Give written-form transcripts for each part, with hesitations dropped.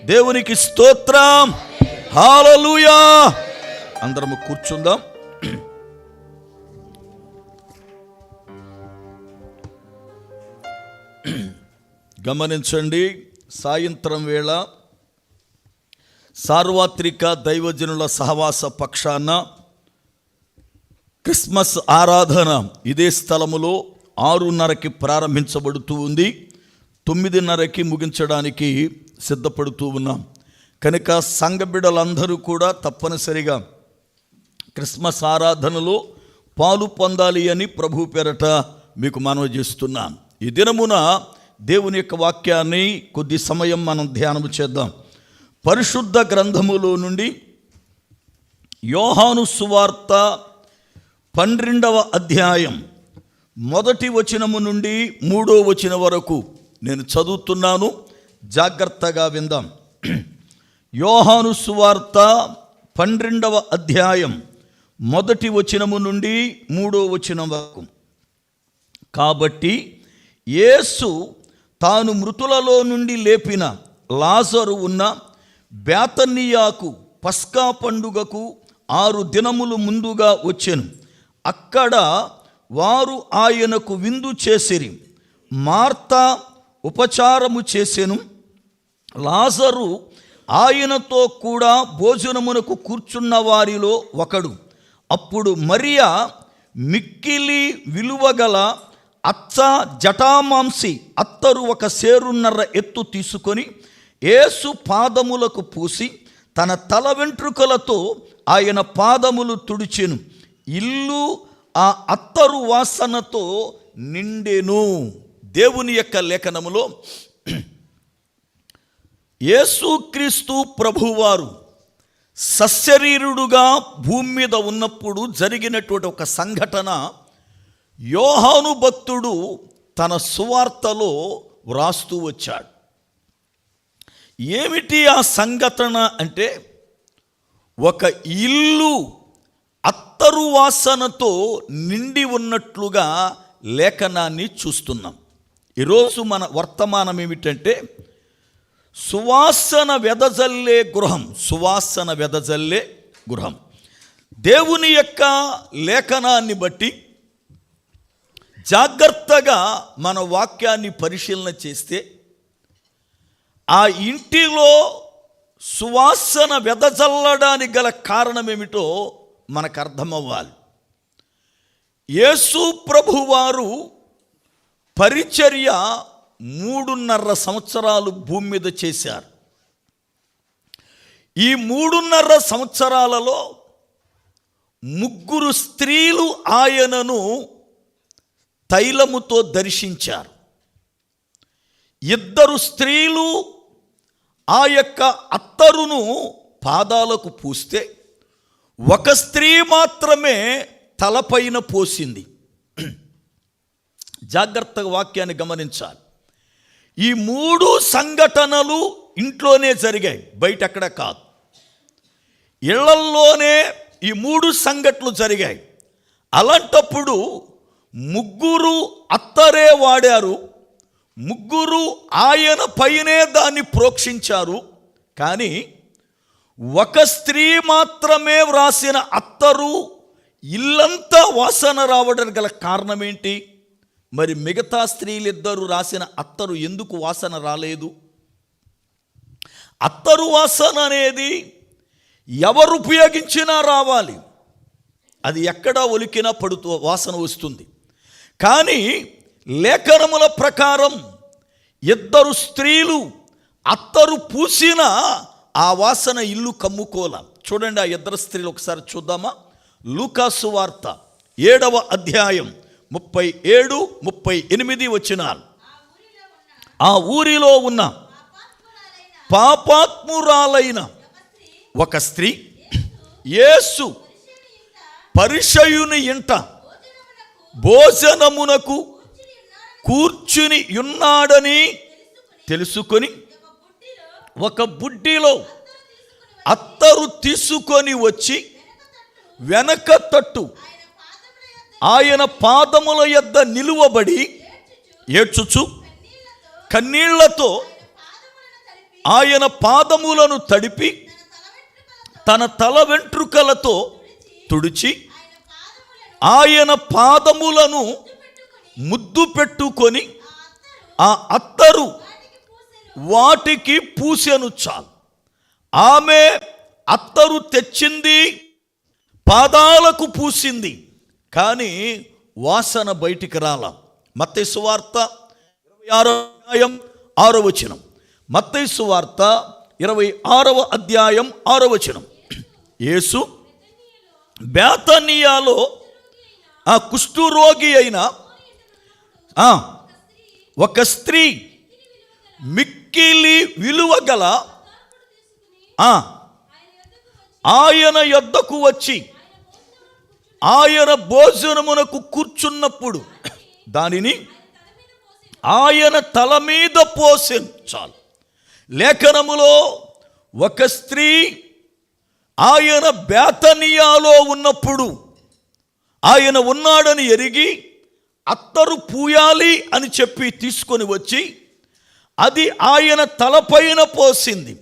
దేవునికి స్తోత్రం. హల్లెలూయా. అందరము కూర్చుందాం. గమనించండి, సాయంత్రం వేళ సార్వత్రిక దైవజనుల సహవాస పక్షాన క్రిస్మస్ ఆరాధన ఇదే స్థలములో 6:30కి ప్రారంభించబడుతూ ఉంది. 9:30కి ముగించడానికి సిద్ధపడుతూ ఉన్నాం. కనుక సంఘ బిడ్డలందరూ కూడా తప్పనిసరిగా క్రిస్మస్ ఆరాధనలో పాలు పొందాలి అని ప్రభు పేరట మీకు మనవి చేస్తున్నాను. ఈ దినమున దేవుని యొక్క వాక్యాన్ని కొద్ది సమయం మనం ధ్యానం చేద్దాం. పరిశుద్ధ గ్రంథములో నుండి యోహాను సువార్త 12వ అధ్యాయం 1వ వచనము నుండి 3వ వచనం వరకు నేను చదువుతున్నాను. జాగ్రత్తగా విందాం. యోహాను సువార్త 12వ అధ్యాయం 1వ వచనము నుండి 3వ వచనం వరకు. కాబట్టి యేసు తాను మృతులలో నుండి లేపిన లాజరు ఉన్న బేతనియాకు పస్కా పండుగకు 6 దినములు ముందుగా వచ్చెను. అక్కడ వారు ఆయనకు విందు చేసిరి. మార్తా ఉపచారము చేసెను. లాజరు ఆయనతో కూడా భోజనమునకు కూర్చున్న వారిలో ఒకడు. అప్పుడు మరియా మిక్కిలి విలువగల అచ్చ జటామాంసి అత్తరు 1 సేరున్నర ఎత్తు తీసుకొని యేసు పాదములకు పూసి తన తల వెంట్రుకలతో ఆయన పాదములు తుడిచెను. ఇల్లు ఆ అత్తరు వాసనతో నిండెను. దేవుని యొక్క లేఖనములో యేసుక్రీస్తు ప్రభువారు సశరీరుడుగా భూమి మీద ఉన్నప్పుడు జరిగినటువంటి ఒక సంఘటన యోహాను భక్తుడు తన సువార్తలో వ్రాస్తూ వచ్చాడు. ఏమిటి ఆ సంఘటన అంటే, ఒక ఇల్లు అత్తరు వాసనతో నిండి ఉన్నట్లుగా లేఖనాన్ని చూస్తున్నాం. ఈరోజు మన వర్తమానం ఏమిటంటే సువాసన వెదజల్లే గృహం. సువాసన వెదజల్లే గృహం. దేవుని యొక్క లేఖనాన్ని బట్టి జాగ్రత్తగా మన వాక్యాన్ని పరిశీలన చేస్తే ఆ ఇంటిలో సువాసన వెదజల్లడానికి గల కారణం ఏమిటో మనకు అర్థమవ్వాలి. యేసు ప్రభువారు పరిచర్య 3.5 సంవత్సరాలు భూమి మీద చేశారు. ఈ 3.5 సంవత్సరాలలో 3 స్త్రీలు ఆయనను తైలముతో దర్శించారు. 2 స్త్రీలు ఆ యొక్క అత్తరును పాదాలకు పూస్తే 1 స్త్రీ మాత్రమే తలపైన పోసింది. జాగ్రత్తగా వాక్యాన్ని గమనించాలి. ఈ 3 సంఘటనలు ఇంట్లోనే జరిగాయి, బయట ఎక్కడ కాదు. ఇళ్లల్లోనే ఈ 3 సంఘటనలు జరిగాయి. అలాంటప్పుడు 3 అత్తరే వాడారు. 3 ఆయన పైనే దాన్ని ప్రోక్షించారు. కానీ 1 స్త్రీ మాత్రమే వ్రాసిన అత్తరు ఇల్లంతా వాసన రావడానికి గల కారణం ఏంటి? మరి మిగతా స్త్రీలిద్దరూ రాసిన అత్తరు ఎందుకు వాసన రాలేదు? అత్తరు వాసన అనేది ఎవరు ఉపయోగించినా రావాలి, అది ఎక్కడా ఒలికినా పడుతూ వాసన వస్తుంది. కానీ లేఖనముల ప్రకారం 2 స్త్రీలు అత్తరు పూసిన ఆ వాసన ఇల్లు కమ్ముకోల. చూడండి, ఆ 2 స్త్రీలు ఒకసారి చూద్దామా? లూకాసు వార్త 7వ అధ్యాయం 37, 38 వచనాలు. ఆ ఊరిలో ఉన్న పాపాత్మురాలైన 1 స్త్రీ యేసు పరిసయ్యుని ఇంట భోజనమునకు కూర్చుని ఉన్నాడని తెలుసుకొని 1 బుడ్డిలో అత్తరు తీసుకొని వచ్చి వెనక తట్టు ఆయన పాదముల యొద్ద నిలువబడి ఏడ్చుచు కన్నీళ్లతో ఆయన పాదములను తడిపి తన తల వెంట్రుకలతో తుడిచి ఆయన పాదములను ముద్దు పెట్టుకొని ఆ అత్తరు వాటికి పూసెను. చాలు. ఆమె అత్తరు తెచ్చింది, పాదాలకు పూసింది, కానీ వాసన బయటికి రాల. మత్తయి సువార్త 26వ అధ్యాయం 6వ వచనం. మత్తయి సువార్త 26వ అధ్యాయం 6వ వచనం. యేసు బేతనియాలో ఆ కుష్ఠరోగి అయిన ఒక స్త్రీ మిక్కిలి విలువ గల ఆయన యొద్దకు వచ్చి ఆయన భోజనమునకు కూర్చున్నప్పుడు దానిని ఆయన తల మీద పోసెను. చాలు. లేఖనములో ఒక స్త్రీ ఆయన బేతనియాలో ఉన్నప్పుడు ఆయన ఉన్నాడని ఎరిగి అత్తరు పూయాలి అని చెప్పి తీసుకొని వచ్చి అది ఆయన తలపైన పోసింది.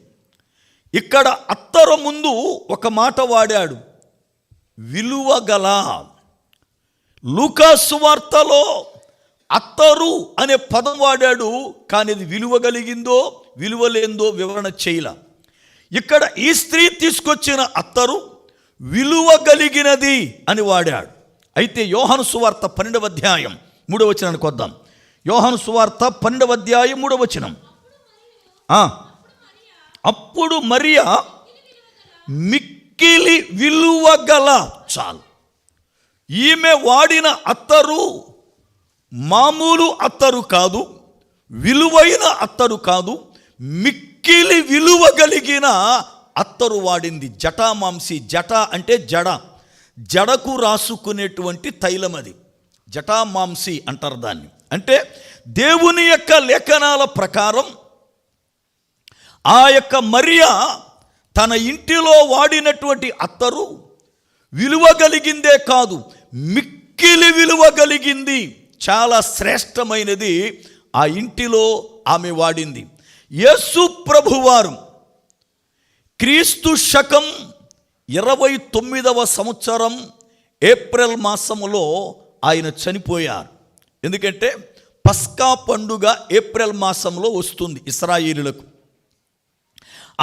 ఇక్కడ అత్తరు ముందు ఒక మాట వాడాడు, విలువగల. లూకా సువార్తలో అత్తరు అనే పదం వాడాడు, కానీ అది విలువ కలిగిందో విలువలేందో వివరణ చేయల. ఇక్కడ ఈ స్త్రీ తీసుకొచ్చిన అత్తరు విలువ కలిగినది అని వాడాడు. అయితే యోహాను సువార్త 12వ అధ్యాయం 3వ వచనానికి వద్దాం. యోహాను సువార్త 12వ అధ్యాయం 3వ వచనం. అప్పుడు మరియా మిక్కిలి విలువగల. చాలు. ఈమె వాడిన అత్తరు మామూలు అత్తరు కాదు, విలువైన అత్తరు కాదు, మిక్కిలి విలువ కలిగిన అత్తరు వాడింది. జటామాంసి. జట అంటే జడ, జడకు రాసుకునేటువంటి తైలం. అది జటామాంసి అంటారు దాన్ని. అంటే దేవుని యొక్క లేఖనాల ప్రకారం ఆ యొక్క మరియా తన ఇంటిలో వాడినటువంటి అత్తరు విలువ కలిగిందే కాదు, మిక్కిలి విలువ కలిగింది, చాలా శ్రేష్టమైనది ఆ ఇంటిలో ఆమె వాడింది. యేసు ప్రభువారు క్రీస్తు శకం 29వ సంవత్సరం ఏప్రిల్ మాసములో ఆయన చనిపోయారు. ఎందుకంటే పస్కా పండుగ ఏప్రిల్ మాసంలో వస్తుంది ఇశ్రాయేలులకు.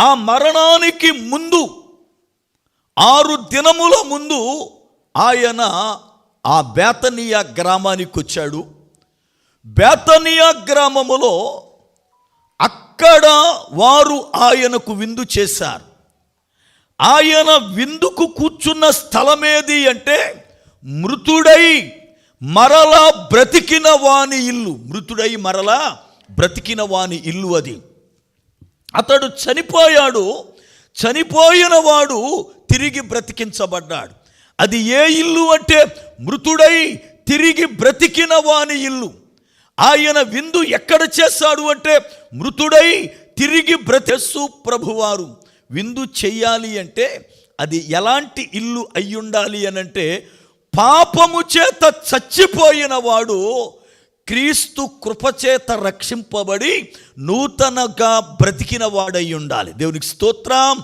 ఆ మరణానికి ముందు 6 దినముల ముందు ఆయన ఆ బేతనియా గ్రామానికి వచ్చాడు. బేతనియా గ్రామములో అక్కడ వారు ఆయనకు విందు చేశారు. ఆయన విందుకు కూర్చున్న స్థలమేది అంటే మృతుడై మరలా బ్రతికిన వాని ఇల్లు. మృతుడై మరలా బ్రతికిన వాని ఇల్లు అది. అతడు చనిపోయాడు, చనిపోయిన వాడు తిరిగి బ్రతికించబడ్డాడు. అది ఏ ఇల్లు అంటే మృతుడై తిరిగి బ్రతికిన వాని ఇల్లు. ఆయన విందు ఎక్కడ చేశాడు అంటే మృతుడై తిరిగి బ్రతిసు ప్రభువారు విందు చెయ్యాలి అంటే అది ఎలాంటి ఇల్లు అయ్యుండాలి అనంటే పాపము చేత చచ్చిపోయిన వాడు క్రీస్తు కృపచేత రక్షింపబడి నూతనగా బ్రతికిన వాడై ఉండాలి. దేవునికి స్తోత్రం.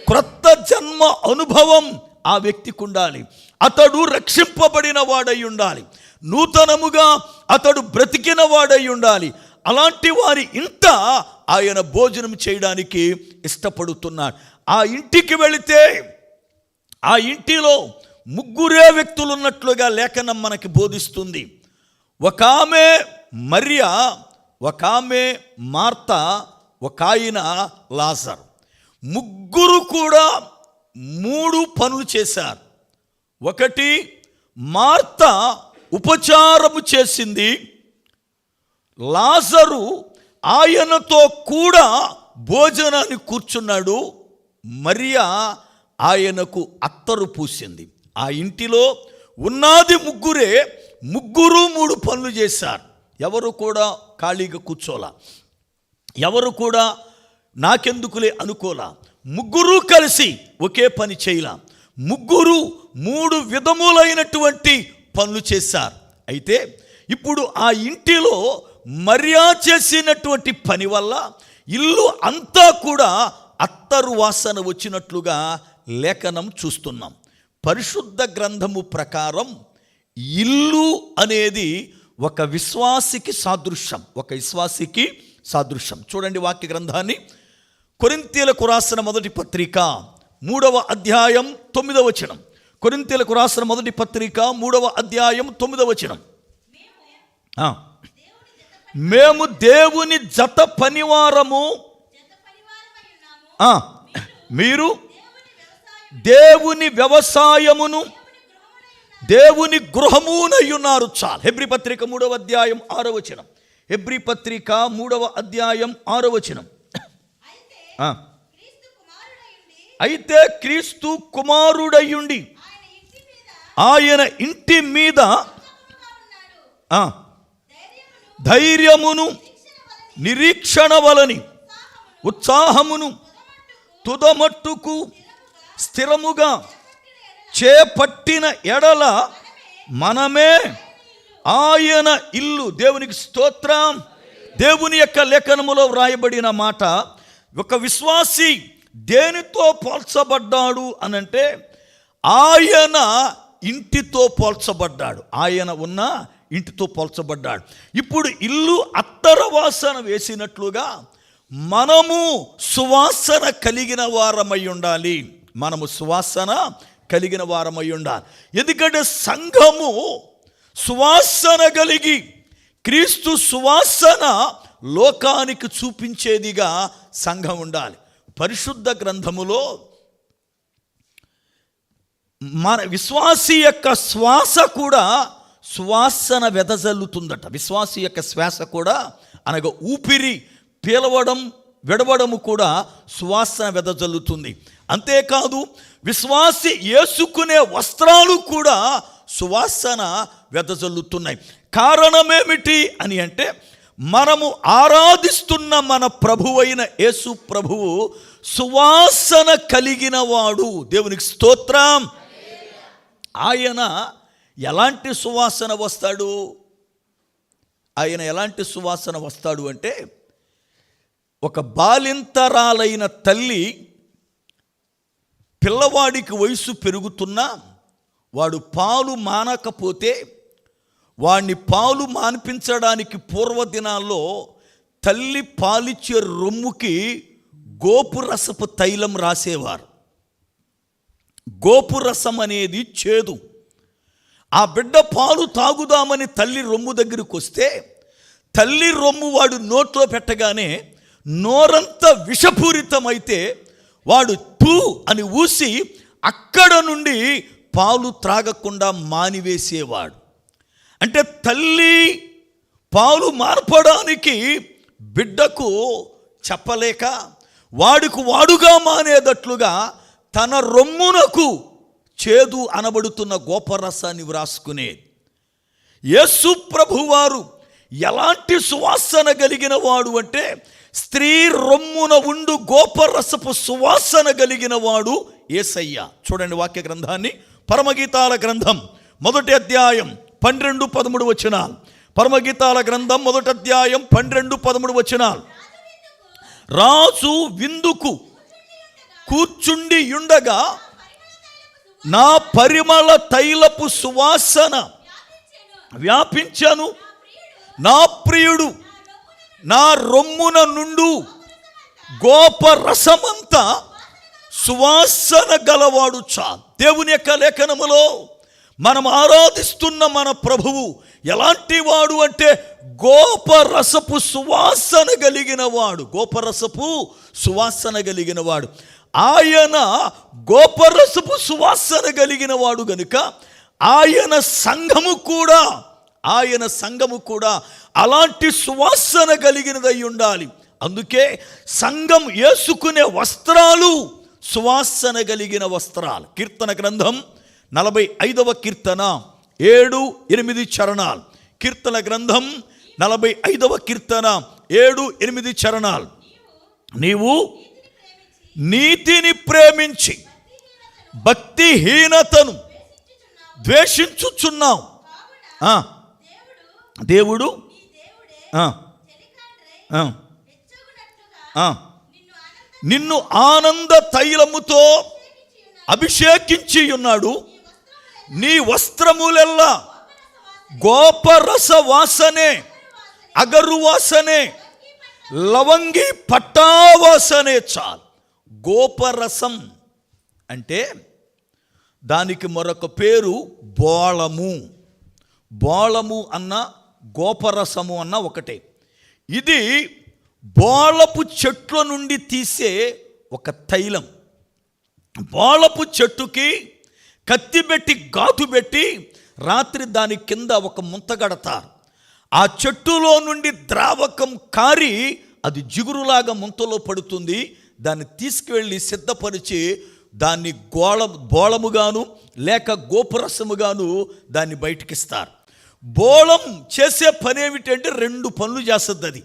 క్రొత్త జన్మ అనుభవం ఆ వ్యక్తికి ఉండాలి. అతడు రక్షింపబడిన వాడై ఉండాలి, నూతనముగా అతడు బ్రతికిన వాడై ఉండాలి. అలాంటి వారి ఇంట ఆయన భోజనం చేయడానికి ఇష్టపడుతున్నాడు. ఆ ఇంటికి వెళితే ఆ ఇంటిలో 3 వ్యక్తులు ఉన్నట్లుగా లేఖనం మనకి బోధిస్తుంది. ఒక ఆమె మరియా, ఒక ఆమె మార్తా, ఒక ఆయన లాజరు. 3 కూడా 3 పనులు చేశారు. ఒకటి, మార్తా ఉపచారము చేసింది, లాజరు ఆయనతో కూడా భోజనాన్ని కూర్చున్నాడు, మరియా ఆయనకు అత్తరు పూసింది. ఆ ఇంటిలో ఉన్నది 3, 3 పనులు చేశారు. ఎవరు కూడా ఖాళీగా కూర్చోలా, ఎవరు కూడా నాకెందుకులే అనుకోలా. 3 కలిసి ఒకే పని చేయలా. 3 విధములైనటువంటి పనులు చేశారు. అయితే ఇప్పుడు ఆ ఇంటిలో మరియా చేసినటువంటి పని వల్ల ఇల్లు అంతా కూడా అత్తరు వాసన వచ్చినట్లుగా లేఖనం చూస్తున్నాం. పరిశుద్ధ గ్రంథము ప్రకారం ఇల్లు అనేది ఒక విశ్వాసికి సాదృశ్యం. చూడండి వాక్య గ్రంథాన్ని. కొరింథీయులకు రాసిన మొదటి పత్రిక 3వ అధ్యాయం 9వ వచనం. కొరింథీయులకు రాసిన మొదటి పత్రిక 3వ అధ్యాయం 9వ వచనం. మేము దేవుని జత పనివారము, మీరు దేవుని వ్యవసాయమును, దేవుని గృహమునయ్యున్నారు. చాలు. హెబ్రీ పత్రిక 3వ అధ్యాయం 6వ వచనం. హెబ్రీ పత్రిక 3వ అధ్యాయం 6వ వచనం. అయితే క్రీస్తు కుమారుడయ్యుండి ఆయన ఇంటి మీద ధైర్యమును, నిరీక్షణ వలని ఉత్సాహమును తుదమట్టుకు స్థిరముగా చేపట్టిన ఎడల మనమే ఆయన ఇల్లు. దేవునికి స్తోత్రం. దేవుని యొక్క లేఖనములో వ్రాయబడిన మాట, ఒక విశ్వాసి దేనితో పోల్చబడ్డాడు అనంటే ఆయన ఇంటితో పోల్చబడ్డాడు. ఆయన ఉన్న ఇంటితో పోల్చబడ్డాడు. ఇప్పుడు ఇల్లు అత్తర వాసన వేసినట్లుగా మనము సువాసన కలిగిన వారమై ఉండాలి. ఎందుకంటే సంఘము సువాసన కలిగి క్రీస్తు సువాసన లోకానికి చూపించేదిగా సంఘం ఉండాలి. పరిశుద్ధ గ్రంథములో మన విశ్వాసి యొక్క శ్వాస కూడా సువాసన వెదజల్లుతుందట. విశ్వాసి యొక్క శ్వాస కూడా అనగా ఊపిరి పీలవడం విడవడము కూడా సువాసన వెదజల్లుతుంది. అంతేకాదు విశ్వాసి వేసుకునే వస్త్రాలు కూడా సువాసన వెదజల్లుతున్నాయి. కారణమేమిటి అని అంటే మనము ఆరాధిస్తున్న మన ప్రభువైన యేసు ప్రభువు సువాసన కలిగిన వాడు. దేవునికి స్తోత్రం. ఆయన ఎలాంటి సువాసన వస్తాడు అంటే ఒక బాలింతరాలైన తల్లి పిల్లవాడికి వయసు పెరుగుతున్నా వాడు పాలు మానకపోతే వాడిని పాలు మాన్పించడానికి పూర్వదినాల్లో తల్లి పాలిచ్చే రొమ్ముకి గోపురసపు తైలం రాసేవారు. గోపురసం అనేది చేదు. ఆ బిడ్డ పాలు తాగుదామని తల్లి రొమ్ము దగ్గరికి వస్తే తల్లి రొమ్ము వాడు నోట్లో పెట్టగానే నోరంతా విషపూరితమైతే వాడు తూ అని ఊసి అక్కడ నుండి పాలు త్రాగకుండా మానివేసేవాడు. అంటే తల్లి పాలు మార్పడానికి బిడ్డకు చెప్పలేక వాడుగా మానేటట్లుగా తన రొమ్మునకు చేదు అనబడుతున్న గోపరసాన్ని వ్రాసుకునేది. యేసు ప్రభువారు ఎలాంటి సువాసన కలిగిన వాడు అంటే స్త్రీ రొమ్మున ఉండు గోపరసపు సువాసన కలిగిన వాడు యేసయ్య. చూడండి వాక్య గ్రంథాన్ని. పరమగీతాల గ్రంథం 1వ అధ్యాయం 12-13 వచనాలు. పరమగీతాల గ్రంథం 1వ అధ్యాయం 12-13 వచనాలు. రాజు విందుకు కూర్చుండి ఉండగా నా పరిమళ తైలపు సువాసన వ్యాపించను. నా ప్రియుడు నా రొమ్మున నుండు గోపరసమంతా సువాసన గలవాడు. దేవుని యొక్క లేఖనములో మనం ఆరాధిస్తున్న మన ప్రభువు ఎలాంటి వాడు అంటే గోపరసపు సువాసన కలిగిన వాడు. ఆయన గోపరసపు సువాసన కలిగిన వాడు గనుక ఆయన సంఘము కూడా అలాంటి సువాసన కలిగినదై ఉండాలి. అందుకే సంఘం వేసుకునే వస్త్రాలు సువాసన కలిగిన వస్త్రాలు. కీర్తన గ్రంథం 45వ కీర్తన 7-8 చరణాలు. కీర్తన గ్రంథం 45వ కీర్తన 7-8 చరణాలు. నీవు నీతిని ప్రేమించి భక్తిహీనతను ద్వేషించుచున్నావు. దేవుడు నిన్ను ఆనంద తైలముతో అభిషేకించి ఉన్నాడు. నీ వస్త్రములెల్లా గోపరస వాసనే, అగరు వాసనే, లవంగి పట్టావాసనే చాలు. గోపరసం అంటే దానికి మరొక పేరు బోళము. బోళము అన్న గోపరసము అన్న ఒకటే. ఇది బోళపు చెట్ల నుండి తీసే ఒక తైలం. బోళపు చెట్టుకి కత్తి పెట్టి ఘాటు పెట్టి రాత్రి దాని కింద ఒక ముంత కడతారు. ఆ చెట్టులో నుండి ద్రావకం కారి అది జిగురులాగా ముంతలో పడుతుంది. దాన్ని తీసుకువెళ్ళి సిద్ధపరిచి దాన్ని బోళముగాను లేక గోపురసముగాను దాన్ని బయటికిస్తారు. బోళం చేసే పని ఏమిటంటే 2 పనులు చేస్తుంది. అది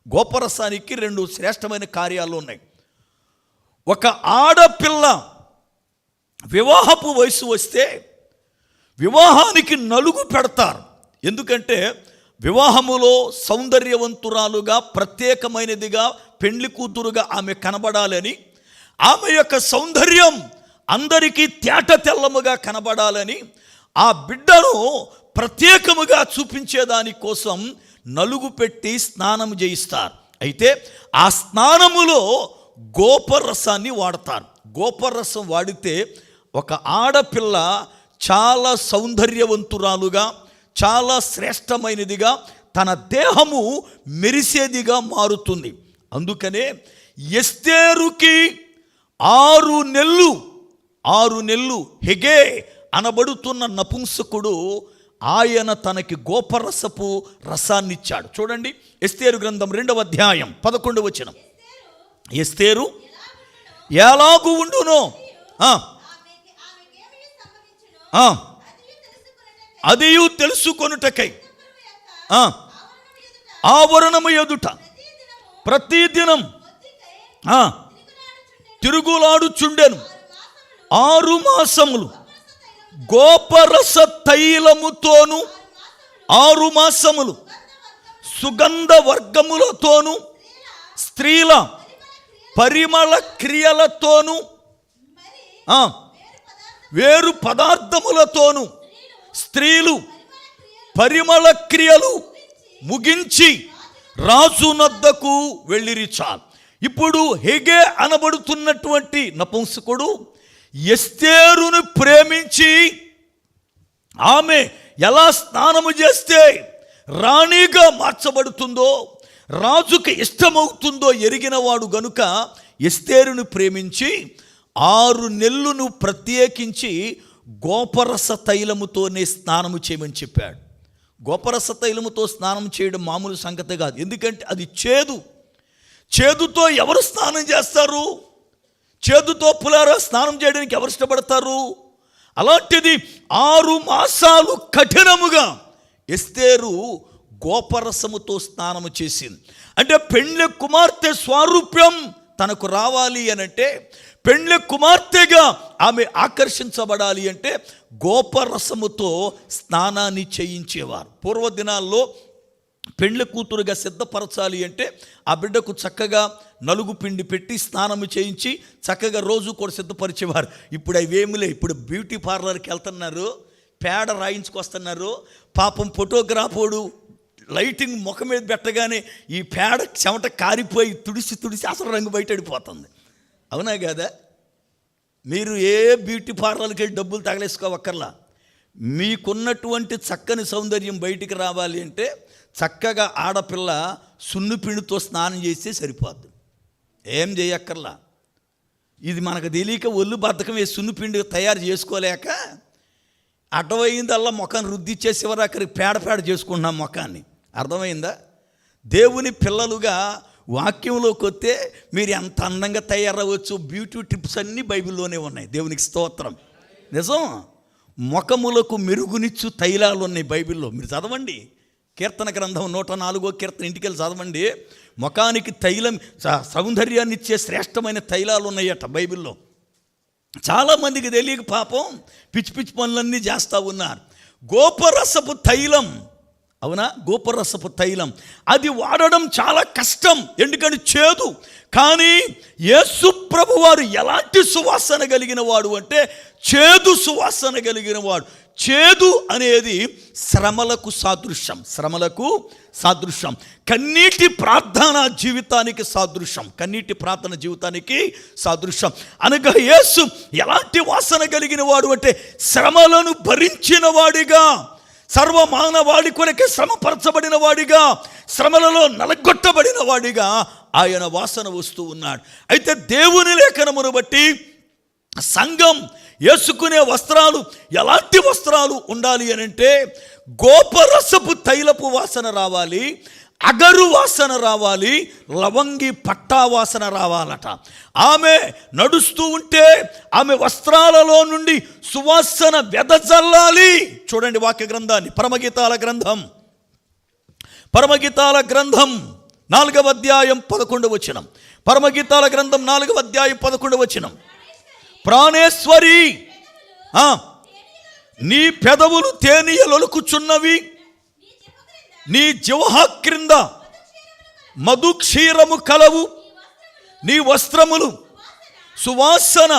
గోపరసానికి 2 శ్రేష్టమైన కార్యాలు ఉన్నాయి. ఒక ఆడపిల్ల వివాహపు వయసు వస్తే వివాహానికి నలుగు పెడతారు. ఎందుకంటే వివాహములో సౌందర్యవంతురాలుగా ప్రత్యేకమైనదిగా పెండ్లి కూతురుగా ఆమె కనబడాలని, ఆమె యొక్క సౌందర్యం అందరికీ తేట తెల్లముగా కనబడాలని, ఆ బిడ్డను ప్రత్యేకముగా చూపించేదానికోసం నలుగు పెట్టి స్నానం చేయిస్తారు. అయితే ఆ స్నానములో గోపరసాన్ని వాడతారు. గోపరసం వాడితే ఒక ఆడపిల్ల చాలా సౌందర్యవంతురాలుగా, చాలా శ్రేష్టమైనదిగా, తన దేహము మెరిసేదిగా మారుతుంది. అందుకనే ఎస్తేరుకి 6 నెలలు హెగే అనబడుతున్న నపుంసకుడు ఆయన తనకి గోపరసపు రసాన్నిచ్చాడు. చూడండి, ఎస్తేరు గ్రంథం 2వ అధ్యాయం 11వ వచనం. ఎస్తేరు ఎలాగు ఉండునో అదియు తెలుసుకొనుటకై ఆవరణము ఎదుట ప్రతిదినం తిరుగులాడుచుండెను 6 మాసములు. గోపరస తైలముతోను 6 మాసములు సుగంధ వర్గములతోను స్త్రీల పరిమళ క్రియలతోను వేరు పదార్థములతోను స్త్రీలు పరిమళ క్రియలు ముగించి రాజునద్దకు వెళ్ళిరి. చాలు. ఇప్పుడు హెగే అనబడుతున్నటువంటి నపుంసకుడు ఎస్తేరును ప్రేమించి ఆమె ఎలా స్నానము చేస్తే రాణిగా మార్చబడుతుందో, రాజుకి ఇష్టమవుతుందో ఎరిగినవాడు గనుక ఎస్తేరును ప్రేమించి 6 నెలలు ప్రత్యేకించి గోపరస తైలముతోనే స్నానము చేయమని చెప్పాడు. గోపరస తైలముతో స్నానం చేయడం మామూలు సంగతి కాదు. ఎందుకంటే అది చేదుతో ఎవరు స్నానం చేస్తారు? చేదుతో పులారా స్నానం చేయడానికి ఎవరు ఇష్టపడతారు? అలాంటిది 6 మాసాలు కఠినముగా ఎస్తేరు గోపరసముతో స్నానము చేసింది. అంటే పెండ్లి కుమార్తె స్వారూప్యం తనకు రావాలి అనంటే, పెండ్లి కుమార్తెగా ఆమె ఆకర్షించబడాలి అంటే గోపరసముతో స్నానాన్ని చేయించేవారు. పూర్వదినాల్లో పెండ్లి కూతురుగా సిద్ధపరచాలి అంటే ఆ బిడ్డకు చక్కగా నలుగు పిండి పెట్టి స్నానము చేయించి చక్కగా రోజు కూడా సిద్ధపరిచేవారు. ఇప్పుడు అవేమిలే. ఇప్పుడు బ్యూటీ పార్లర్కి వెళ్తున్నారు, పేడ రాయించుకొస్తున్నారు. పాపం ఫోటోగ్రాఫోడు లైటింగ్ ముఖం మీద పెట్టగానే ఈ పేడ చెమట కారిపోయి తుడిసి అసలు రంగు బయటడిపోతుంది. అవునా కదా? మీరు ఏ బ్యూటీ పార్లర్కి వెళ్ళి డబ్బులు తగలేసుకోవక్కర్లా. మీకున్నటువంటి చక్కని సౌందర్యం బయటికి రావాలి అంటే చక్కగా ఆడపిల్ల సున్నిపిండితో స్నానం చేస్తే సరిపోద్ది. ఏం చేయక్కర్లా. ఇది మనకు తెలియక ఒళ్ళు బద్ధకం వేసి సున్నిపిండి తయారు చేసుకోలేక అడ్డమైందల్లా ముఖాన్ని రుద్దిచ్చేసి చివరికి పేడ చేసుకుంటున్నాం ముఖాన్ని. అర్థమైందా? దేవుని పిల్లలుగా వాక్యంలోకి వస్తే మీరు ఎంత అందంగా తయారవచ్చు. బ్యూటీ టిప్స్ అన్నీ బైబిల్లోనే ఉన్నాయి. దేవునికి స్తోత్రం. నిజం. ముఖములకు మెరుగునిచ్చు తైలాలు ఉన్నాయి బైబిల్లో. మీరు చదవండి. కీర్తన గ్రంథం 104వ కీర్తన ఇంటికి వెళ్ళి చదవండి. ముఖానికి తైలం సౌందర్యాన్ని ఇచ్చే శ్రేష్టమైన తైలాలు ఉన్నాయట బైబిల్లో. చాలామందికి తెలియక పాపం పిచ్చి పనులన్నీ చేస్తూ ఉన్నారు. గోపరసపు తైలం అవునా? గోపరసపు తైలం అది వాడడం చాలా కష్టం, ఎందుకంటే చేదు. కానీ యేసు ప్రభువారు ఎలాంటి సువాసన కలిగిన వాడు అంటే చేదు సువాసన కలిగిన వాడు. చేదు అనేది శ్రమలకు సాదృశ్యం, శ్రమలకు సాదృశ్యం. కన్నీటి ప్రార్థన జీవితానికి సాదృశ్యం, కన్నీటి ప్రార్థన జీవితానికి సాదృశ్యం. అనగా యేసు ఎలాంటి వాసన కలిగిన వాడు అంటే శ్రమలను భరించిన వాడిగా, సర్వమానవాడి కొరకే శ్రమపరచబడిన వాడిగా, శ్రమలలో నలగొట్టబడిన వాడిగా ఆయన వాసన వస్తూ ఉన్నాడు. అయితే దేవుని లేఖనమును బట్టి సంఘం వేసుకునే వస్త్రాలు ఎలాంటి వస్త్రాలు ఉండాలి అని అంటే గోపరసపు తైలపు వాసన రావాలి, అగరు వాసన రావాలి, లవంగి పట్టా వాసన రావాలట. ఆమె నడుస్తూ ఉంటే ఆమె వస్త్రాలలో నుండి సువాసన వెదజల్లాలి. చూడండి వాక్య గ్రంథాన్ని, పరమగీతాల గ్రంథం 4వ అధ్యాయం 11వ వచనం. పరమగీతాల గ్రంథం 4వ అధ్యాయం 11వ వచనం. ప్రాణేశ్వరి, నీ పెదవులు తేనీయలొలుకుచున్నవి, నీ జిహ్వ క్రింద మధుక్షీరము కలవు, నీ వస్త్రములు సువాసన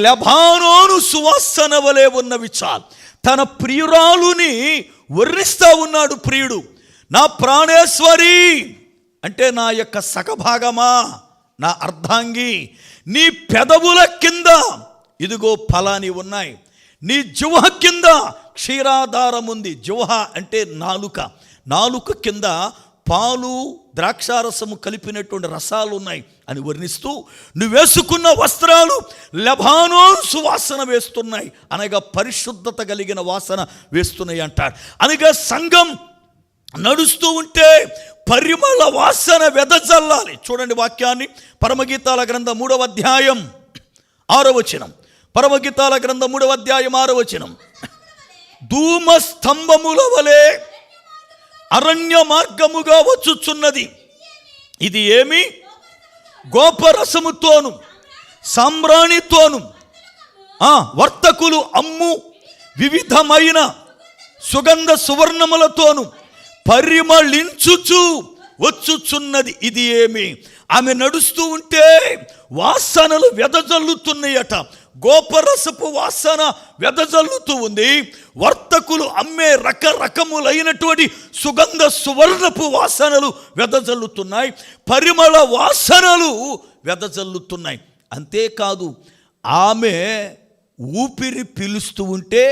లెబానోను సువాసన వలె ఉన్నవి. చాలు. తన ప్రియురాలుని వర్ణిస్తూ ఉన్నాడు ప్రియుడు. నా ప్రాణేశ్వరి అంటే నా యొక్క సగభాగమా, నా అర్ధాంగి, నీ పెదవుల కింద ఇదిగో ఫలాని ఉన్నాయి, నీ జిహ్వ కింద క్షీరాధారం ఉంది. జిహ్వ అంటే నాలుక, నాలుక కింద పాలు ద్రాక్షారసము కలిపినటువంటి రసాలు ఉన్నాయి అని వర్ణిస్తూ నువ్వు వేసుకున్న వస్త్రాలు లెబానోను సువాసన వేస్తున్నాయి, అనగా పరిశుద్ధత కలిగిన వాసన వేస్తున్నాయి అంటాడు. అనగా సంఘం నడుస్తూ ఉంటే పరిమళ వాసన వెదజల్లాలి. చూడండి వాక్యాన్ని, పరమగీతాల గ్రంథం 3వ అధ్యాయం 6వ వచనం. పరమగీతాల గ్రంథం 3వ అధ్యాయం 6వ వచనం. ధూమ స్తంభముల వలె అరణ్య మార్గముగా వచ్చుచున్నది, ఇది ఏమి? గోపరసముతోను సాంబ్రాణితోను వర్తకులు అమ్ము వివిధమైన సుగంధ సువర్ణములతోను పరిమళించుచు వచ్చుచున్నది, ఇది ఏమి? ఆమె నడుస్తూ ఉంటే వాసనలు వెదజల్లుతున్నాయట. గోపరసపు వాసన వెదజల్లుతూ ఉంది. వర్తకులు అమ్మే రకరకములైనటువంటి సుగంధ సువర్ణపు వాసనలు వెదజల్లుతున్నాయి, పరిమళ వాసనలు వెదజల్లుతున్నాయి. అంతేకాదు ఆమె ఊపిరి పీలుస్తూ ఉంటే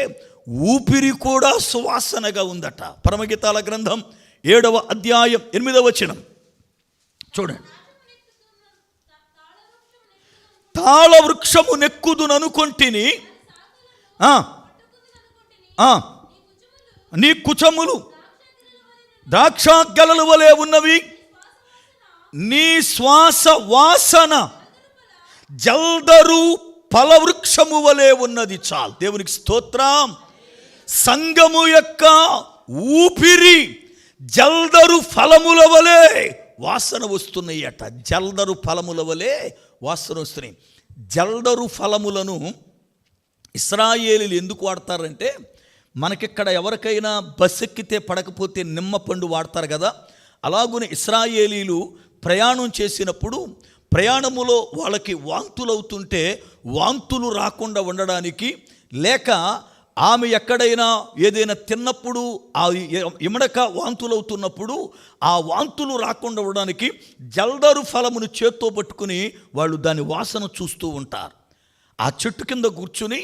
ఊపిరి కూడా సువాసనగా ఉందట. పరమగీతాల గ్రంథం 7వ అధ్యాయం 8వ వచనం చూడండి. తాళ వృక్షము నెక్కుదుననుకొంటిని, నీ కుచములు ద్రాక్షాగలల వలె ఉన్నవి, నీ శ్వాస వాసన జల్దరు ఫలవృక్షము వలె ఉన్నది. చాలు. దేవునికి స్తోత్రం. సంఘము యొక్క ఊపిరి జల్దరు ఫలముల వలె వాసన వస్తున్నాయి అట. జల్దరు ఫలముల వలె వాసన వస్తున్నాయి. జల్దరు ఫలములను ఇశ్రాయేలీలు ఎందుకు వాడతారంటే, మనకిక్కడ ఎవరికైనా బస్సు ఎక్కితే పడకపోతే నిమ్మ పండు వాడతారు కదా, అలాగునే ఇశ్రాయేలీలు ప్రయాణం చేసినప్పుడు ప్రయాణములో వాళ్ళకి వాంతులు అవుతుంటే వాంతులు రాకుండా ఉండడానికి, లేక ఆమె ఎక్కడైనా ఏదైనా తిన్నప్పుడు ఆ ఇమడక వాంతులు అవుతున్నప్పుడు ఆ వాంతులు రాకుండా ఉండడానికి జల్దరు ఫలమును చేత్తో పట్టుకుని వాళ్ళు దాని వాసన చూస్తూ ఉంటారు. ఆ చెట్టు కింద కూర్చుని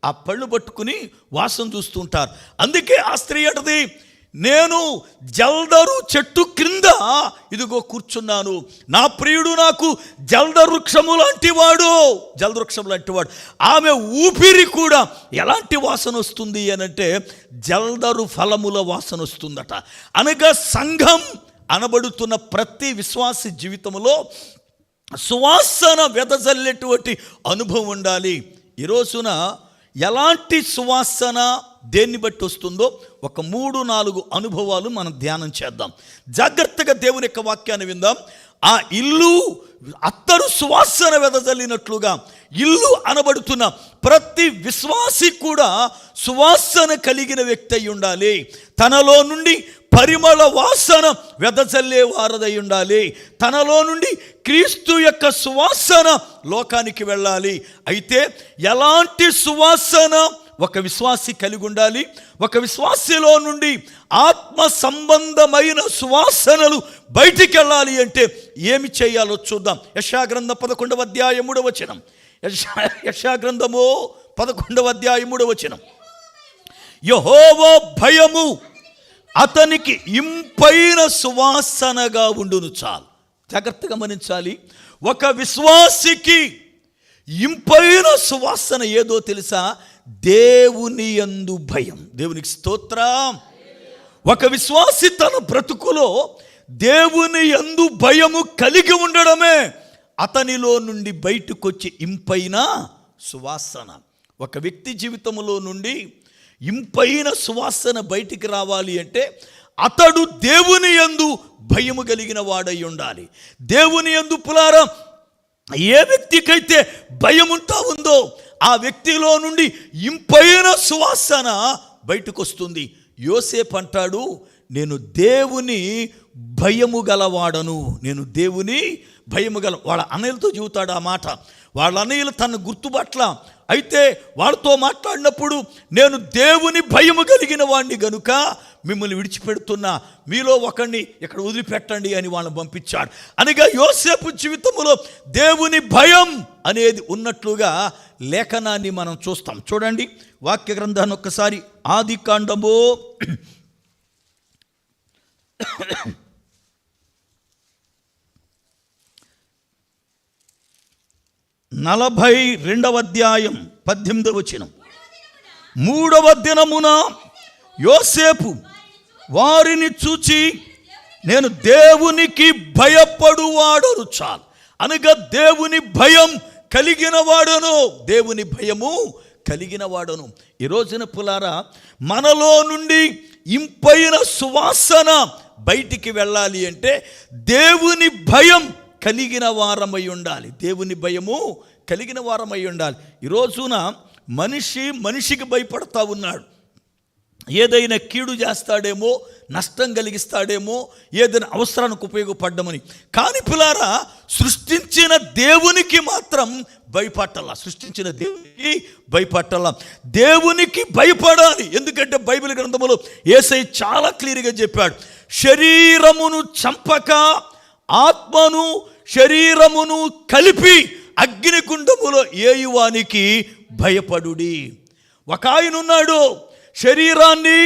ఆ పళ్ళు పట్టుకుని వాసన చూస్తూ ఉంటారు. అందుకే ఆ స్త్రీ అంటది, నేను జల్దరు చెట్టు క్రింద ఇదిగో కూర్చున్నాను, నా ప్రియుడు నాకు జల్దరు వృక్షము లాంటి వాడు, జల్దరు వృక్షము లాంటి వాడు. ఆమె ఊపిరి కూడా ఎలాంటి వాసన వస్తుంది అనంటే జల్దరు ఫలముల వాసన వస్తుందట. అనగా సంఘం అనబడుతున్న ప్రతి విశ్వాసి జీవితంలో సువాసన వెదజల్లేటువంటి అనుభవం ఉండాలి. ఈ రోజున ఎలాంటి సువాసన దేన్ని బట్టి వస్తుందో ఒక 3-4 అనుభవాలు మనం ధ్యానం చేద్దాం. జాగ్రత్తగా దేవుని యొక్క వాక్యాన్ని విందాం. ఆ ఇల్లు అత్తరు సువాసన వెదజల్లినట్లుగా ఇల్లు అనబడుతున్న ప్రతి విశ్వాసి కూడా సువాసన కలిగిన వ్యక్తి అయి ఉండాలి. తనలో నుండి పరిమళ వాసన వెదజల్లే వారదై ఉండాలి. తనలో నుండి క్రీస్తు యొక్క సువాసన లోకానికి వెళ్ళాలి. అయితే ఎలాంటి సువాసన ఒక విశ్వాసి కలిగి ఉండాలి? ఒక విశ్వాసిలో నుండి ఆత్మ సంబంధమైన సువాసనలు బయటికి వెళ్ళాలి అంటే ఏమి చేయాలో చూద్దాం. యెషయా గ్రంథం 11వ అధ్యాయం 3వ వచనం. యెషయా గ్రంథము 11వ అధ్యాయం 3వ వచనం. యెహోవా భయము అతనికి ఇంపైన సువాసనగా ఉండును. చాలు జాగ్రత్తగా గమనించాలి. ఒక విశ్వాసికి ఇంపైన సువాసన ఏదో తెలుసా? దేవుని యందు భయం. దేవునికి స్తోత్రం. ఒక విశ్వాసి తన బ్రతుకులో దేవుని యందు భయము కలిగి ఉండడమే అతనిలో నుండి బయటకు వచ్చి ఇంపైన సువాసన. ఒక వ్యక్తి జీవితంలో నుండి ఇంపైన సువాసన బయటికి రావాలి అంటే అతడు దేవుని యందు భయము కలిగిన వాడై ఉండాలి. దేవుని యందు పులారా ఏ వ్యక్తికైతే భయం ఉంటా ఉందో ఆ వ్యక్తిలో నుండి ఇంపైన సువాసన బయటకు వస్తుంది. యోసేపు అంటాడు, నేను దేవుని భయము గలవాడను. నేను దేవుని భయము గల. వాళ్ళ అన్నయ్యలతో చెబుతాడు ఆ మాట. వాళ్ళ అన్నయ్యలు తన గుర్తుపట్ల. అయితే వాళ్ళతో మాట్లాడినప్పుడు నేను దేవుని భయము కలిగిన వాడిని గనుక మిమ్మల్ని విడిచిపెడుతున్నా, మీలో ఒకరిని ఇక్కడ వదిలిపెట్టండి అని వాళ్ళని పంపించాడు. అనగా యోసేపు జీవితంలో దేవుని భయం అనేది ఉన్నట్లుగా లేఖనాన్ని మనం చూస్తాం. చూడండి వాక్య గ్రంథాన్ని ఒక్కసారి. ఆదికాండము 42వ అధ్యాయం 18వ వచనం. 3వ దినమున యోసేపు వారిని చూచి నేను దేవునికి భయపడువాడను. చాలు అనగా దేవుని భయం కలిగిన వాడను. దేవుని భయము కలిగిన వాడను. ఈ రోజున పులారా మనలో నుండి ఇంపైన సువాసన బయటికి వెళ్ళాలి అంటే దేవుని భయం కలిగిన వారమై ఉండాలి. దేవుని భయము కలిగిన వారమై ఉండాలి. ఈ రోజున మనిషికి భయపడతా ఉన్నాడు. ఏదైనా కీడు చేస్తాడేమో, నష్టం కలిగిస్తాడేమో, ఏదైనా అవసరానికి ఉపయోగపడ్డమని. కానీ పిల్లారా సృష్టించిన దేవునికి మాత్రం భయపట్టాల. సృష్టించిన దేవునికి భయపట్టాల. దేవునికి భయపడాలి. ఎందుకంటే బైబిల్ గ్రంథంలో యేసయ్య చాలా క్లియర్గా చెప్పాడు, శరీరమును చంపక ఆత్మను శరీరమును కలిపి అగ్నిగుండములో ఏయువానికి భయపడుడి. ఒక ఆయన ఉన్నాడు, శరీరాన్ని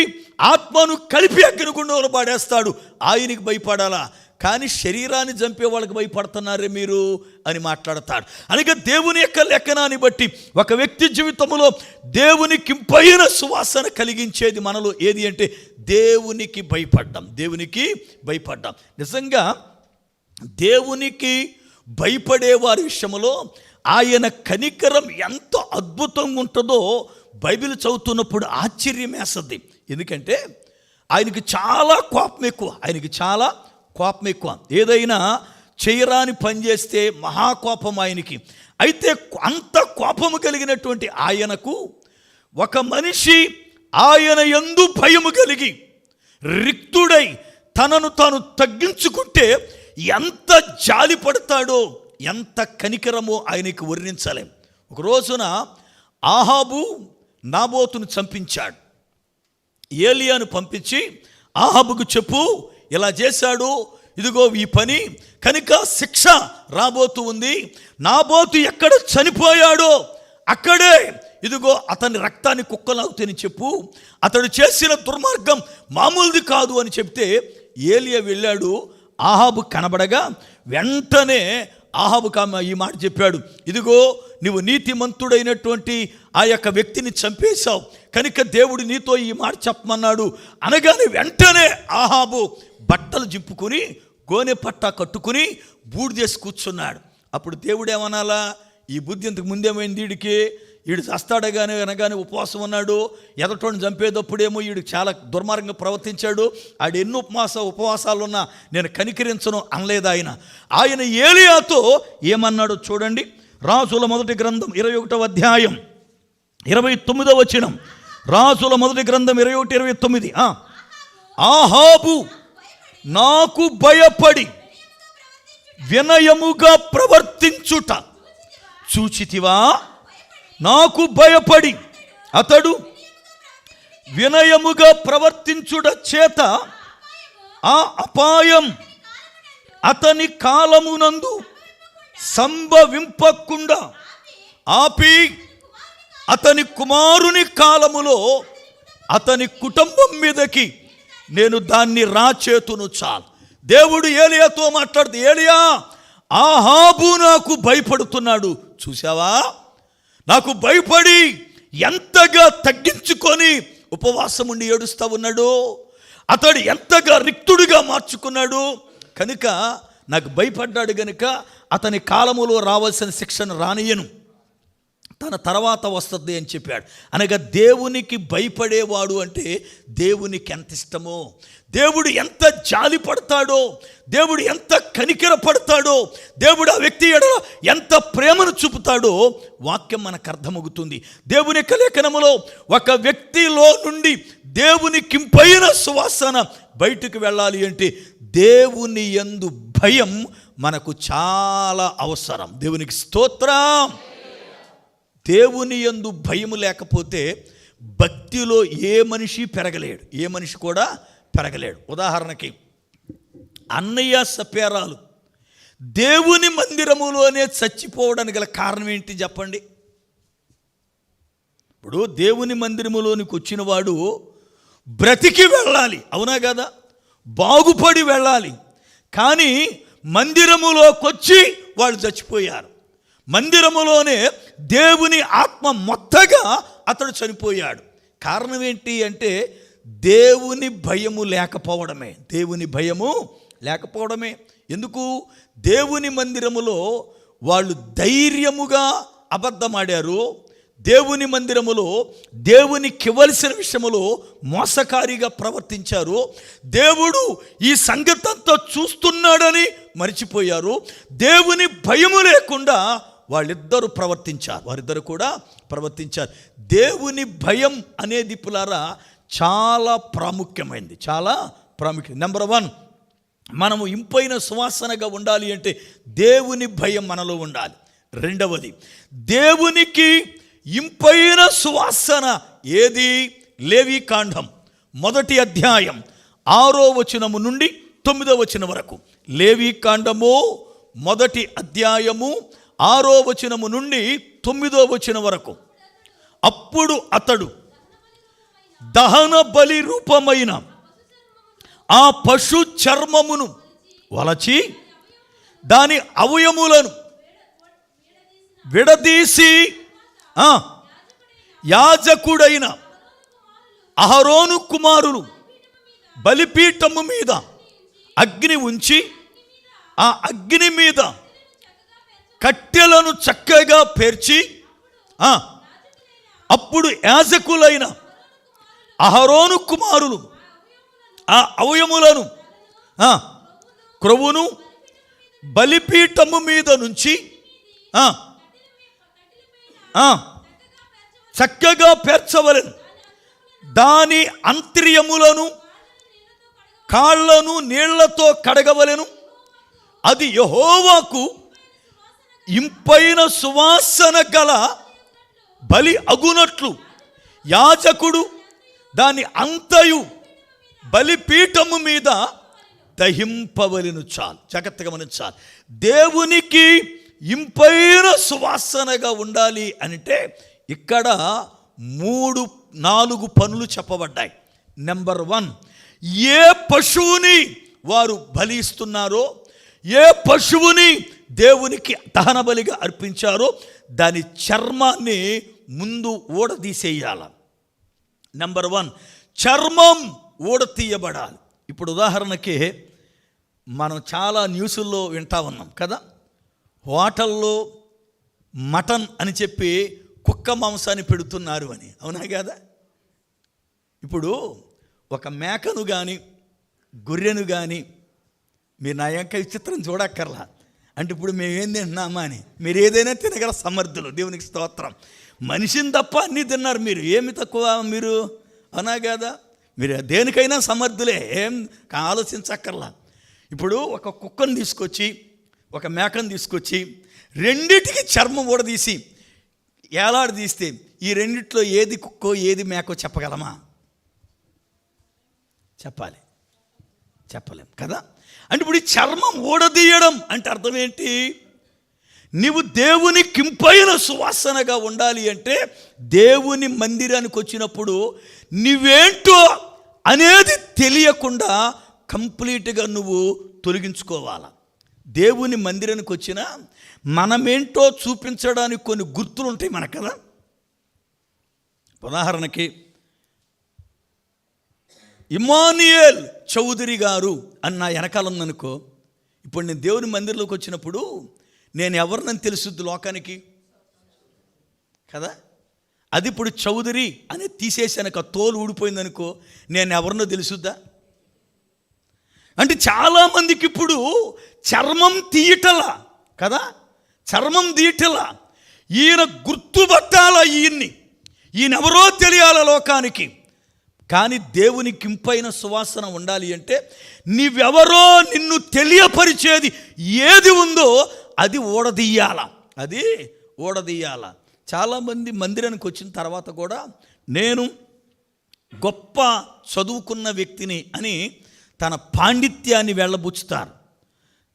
ఆత్మను కలిపి అగ్నిగుండంలో పాడేస్తాడు. ఆయనకి భయపడాలా? కానీ శరీరాన్ని చంపే వాళ్ళకి భయపడుతున్నారే మీరు అని మాట్లాడతాడు. అనగా దేవుని యొక్క లెక్కనాన్ని బట్టి ఒక వ్యక్తి జీవితంలో దేవునికి పైన సువాసన కలిగించేది మనలో ఏది అంటే దేవునికి భయపడ్డాం. దేవునికి భయపడ్డాం. నిజంగా దేవునికి భయపడే వారి విషయంలో ఆయన కనికరం ఎంత అద్భుతంగా ఉంటుందో బైబిల్ చదువుతున్నప్పుడు ఆశ్చర్యం వేస్తుంది. ఎందుకంటే ఆయనకి చాలా కోపం ఎక్కువ. ఏదైనా చేయరాని పని చేస్తే మహాకోపం ఆయనకి. అయితే అంత కోపము కలిగినటువంటి ఆయనకు ఒక మనిషి ఆయన యందు భయము కలిగి రిక్తుడై తనను తాను తగ్గించుకుంటే ఎంత జాలి పడతాడో, ఎంత కనికరమో ఆయనకి వర్ణించలేం. ఒక రోజున ఆహాబు నాబోతును చంపించాడు. ఏలియాను పంపించి ఆహాబుకు చెప్పు, ఇలా చేశాడు, ఇదిగో ఈ పని కనుక శిక్ష రాబోతూ ఉంది. నాబోతు ఎక్కడ చనిపోయాడో అక్కడే ఇదిగో అతని రక్తాన్ని కుక్కలాగుతని చెప్పు, అతడు చేసిన దుర్మార్గం మామూలుది కాదు అని చెప్తే ఏలియా వెళ్ళాడు. ఆహాబు కనబడగా వెంటనే ఆహాబుకు ఈ మాట చెప్పాడు, ఇదిగో నువ్వు నీతిమంతుడైనటువంటి ఆ యొక్క వ్యక్తిని చంపేశావు కనుక దేవుడు నీతో ఈ మాట చెప్పమన్నాడు అనగానే వెంటనే ఆహాబు బట్టలు జిప్పుకుని గోనె పట్టా కట్టుకుని బూడిదేసి కూర్చున్నాడు. అప్పుడు దేవుడు ఏమనాలా, ఈ బుద్ధి ఇంతకు ముందేమైంది వీడికి, వీడు చస్తాడగానే అనగానే ఉపవాసం ఉన్నాడు, ఎదటోని చంపేటప్పుడేమో వీడు చాలా దుర్మార్గంగా ప్రవర్తించాడు, ఆడు ఎన్ని ఉపవాసాలు ఉన్నా నేను కనికరించను అనలేదు ఆయన ఏలియాతో ఏమన్నాడో చూడండి. రాజుల మొదటి గ్రంథం 21వ అధ్యాయం 29వ వచనం. రాజుల మొదటి గ్రంథం 21:29. ఆహాబు నాకు భయపడి వినయముగా ప్రవర్తించుట చూచితివా? నాకు భయపడి అతడు వినయముగా ప్రవర్తించుట చేత ఆ అపాయం అతని కాలమునందు సంభవింపకుండా ఆపి అతని కుమారుని కాలములో అతని కుటుంబం మీదకి నేను దాన్ని రాచేతును చాలు. దేవుడు ఏలియాతో మాట్లాడుతూ, ఏలియా, ఆహాబు నాకు భయపడుతున్నాడు చూసావా? నాకు భయపడి ఎంతగా తగ్గించుకొని ఉపవాసం ఉండి ఏడుస్తూ ఉన్నాడు, అతడు ఎంతగా రిక్తుడిగా మార్చుకున్నాడు. కనుక నాకు భయపడ్డాడు గనుక అతని కాలములో రావాల్సిన శిక్షను రానియను, తన తర్వాత వస్తుంది అని చెప్పాడు. అనగా దేవునికి భయపడేవాడు అంటే దేవునికి ఎంత ఇష్టమో, దేవుడు ఎంత జాలి పడతాడో, దేవుడు ఎంత కనికర పడతాడో, దేవుడు ఆ వ్యక్తి ఎడల ఎంత ప్రేమను చూపుతాడో వాక్యం మనకు అర్థమవుతుంది. దేవుని యొక్క లేఖనములో ఒక వ్యక్తిలో నుండి దేవునికి ఇంపైన సువాసన బయటకు వెళ్ళాలి అంటే దేవుని యందు భయం మనకు చాలా అవసరం. దేవునికి స్తోత్రం. దేవుని యందు భయం లేకపోతే భక్తిలో ఏ మనిషి పెరగలేడు, ఏ మనిషి కూడా పెరగలేడు. ఉదాహరణకి అన్నయ్య సపేరాలు దేవుని మందిరములోనే చచ్చిపోవడానికి గల కారణం ఏంటి చెప్పండి? ఇప్పుడు దేవుని మందిరములోనికి వచ్చిన వాడు బ్రతికి వెళ్ళాలి, అవునా కదా? బాగుపడి వెళ్ళాలి. కానీ మందిరములోకి వచ్చి వాళ్ళు చచ్చిపోయారు. మందిరములోనే దేవుని ఆత్మ మొత్తగా అతడు చనిపోయాడు. కారణం ఏంటి అంటే దేవుని భయము లేకపోవడమే. దేవుని భయము లేకపోవడమే. ఎందుకు? దేవుని మందిరములో వాళ్ళు ధైర్యముగా అబద్ధమాడారు. దేవుని మందిరములో దేవునికి ఇవ్వాల్సిన విషయములో మోసకారిగా ప్రవర్తించారు. దేవుడు ఈ సంగతంతా చూస్తున్నాడని మర్చిపోయారు. దేవుని భయము లేకుండా వారిద్దరు కూడా ప్రవర్తించారు. దేవుని భయం అనేది పులారా చాలా ప్రాముఖ్యమైనది, చాలా ప్రాముఖ్యం. నెంబర్ 1, మనము ఇంపైన సువాసనగా ఉండాలి అంటే దేవుని భయం మనలో ఉండాలి. రెండవది, దేవునికి ఇంపైన సువాసన ఏది? లేవీకాండం 1వ అధ్యాయం 6వ వచనము నుండి 9వ వచనం వరకు. లేవీకాండము 1వ అధ్యాయము 6వ వచనము నుండి 9వ వచనం వరకు. అప్పుడు అతడు దహన బలి రూపమైన ఆ పశు చర్మమును వలచి దాని అవయములను విడదీసి యాజకుడైన అహరోను కుమారులు బలిపీఠము మీద అగ్ని ఉంచి ఆ అగ్ని మీద కట్టెలను చక్కగా పేర్చి అప్పుడు యాజకులైన అహరోను కుమారులు ఆ అవయములను క్రొవ్వును బలిపీఠము మీద నుంచి చక్కగా పేర్చవలెను. దాని అంత్రియములను కాళ్లను నీళ్లతో కడగవలెను. అది యెహోవాకు ఇంపైన సువాసన గల బలి అగునట్లు యాజకుడు దాని అంతయు బలిపీఠము మీద దహింపవలెను. చాలు, జాగ్రత్తగా గమనించాలి. దేవునికి ఇంపైన సువాసనగా ఉండాలి అంటే ఇక్కడ 3-4 పనులు చెప్పబడ్డాయి. నెంబర్ 1, ఏ పశువుని వారు బలి ఇస్తున్నారో, ఏ పశువుని దేవునికి దహన బలిగా అర్పించారో దాని చర్మాన్ని ముందు ఊడదీసేయాలి. నెంబర్ 1, చర్మం ఊడతీయబడాలి. ఇప్పుడు ఉదాహరణకి మనం చాలా న్యూసుల్లో వింటా ఉన్నాం కదా, హోటల్లో మటన్ అని చెప్పి కుక్క మాంసాన్ని పెడుతున్నారు అని, అవునా కదా? ఇప్పుడు ఒక మేకను కానీ గొర్రెను కానీ మీరు నా యొక్క విచిత్రం చూడక్కర్లా. అంటే ఇప్పుడు మేము ఏం తింటున్నామా అని, మీరు ఏదైనా తినగల సమర్థులు, దేవునికి స్తోత్రం. మనిషిని తప్ప అన్నీ తిన్నారు మీరు, ఏమి తక్కువ మీరు, అవునా కదా? మీరు దేనికైనా సమర్థులే, ఏం ఆలోచించక్కర్లా. ఇప్పుడు ఒక కుక్కను తీసుకొచ్చి ఒక మేకను తీసుకొచ్చి రెండిటికి చర్మం ఊడదీసి ఏలాడదీస్తే ఈ రెండిట్లో ఏది కుక్కో ఏది మేకో చెప్పగలమా? చెప్పలేం కదా. అంటే ఇప్పుడు ఈ చర్మం ఊడదీయడం అంటే అర్థం ఏంటి? నీవు దేవుని కింపైన సువాసనగా ఉండాలి అంటే దేవుని మందిరానికి వచ్చినప్పుడు నువ్వేంటో అనేది తెలియకుండా కంప్లీట్గా నువ్వు తొలగించుకోవాలి. దేవుని మందిరానికి వచ్చిన మనమేంటో చూపించడానికి కొన్ని గుర్తులు ఉంటాయి మనకు కదా. ఉదాహరణకి ఇమానియేల్ చౌదరి గారు అని నా వెనకాల ఉందనుకో, ఇప్పుడు నేను దేవుని మందిరంలోకి వచ్చినప్పుడు నేను ఎవరినని తెలుసుద్ది లోకానికి కదా. అది ఇప్పుడు చౌదరి అని తీసేసాక తోలు ఊడిపోయిందనుకో, నేను ఎవరినో తెలుసుద్దా? అంటే చాలామందికి ఇప్పుడు చర్మం తీయటల కదా, చర్మం తీయటల. ఈయన గుర్తుపట్టాల, ఈయనెవరో తెలియాల లోకానికి. కానీ దేవుని కింపైన సువాసన ఉండాలి అంటే నీవెవరో నిన్ను తెలియపరిచేది ఏది ఉందో అది ఊడదీయాల. చాలామంది మందిరానికి వచ్చిన తర్వాత కూడా నేను గొప్ప చదువుకున్న వ్యక్తిని అని తన పాండిత్యాన్ని వెళ్ళబుచ్చుతారు,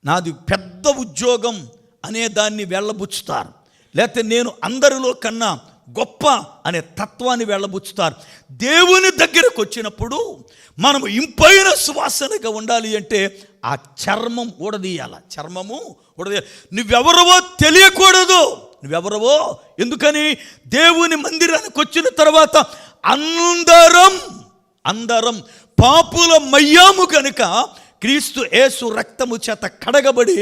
నాది పెద్ద ఉద్యోగం అనే దాన్ని వెళ్ళబుచ్చుతారు, లేకపోతే నేను అందరిలో కన్నా గొప్ప అనే తత్వాన్ని వెళ్ళబుచ్చుతారు. దేవుని దగ్గరకు వచ్చినప్పుడు మనము ఇంపైన సువాసనగా ఉండాలి అంటే ఆ చర్మం ఊడదీయాల. నువ్వెవరవో తెలియకూడదు, నువ్వెవరవో. ఎందుకని? దేవుని మందిరానికి వచ్చిన తర్వాత అందరం పాపుల మయ్యాము కనుక క్రీస్తు యేసు రక్తము చేత కడగబడి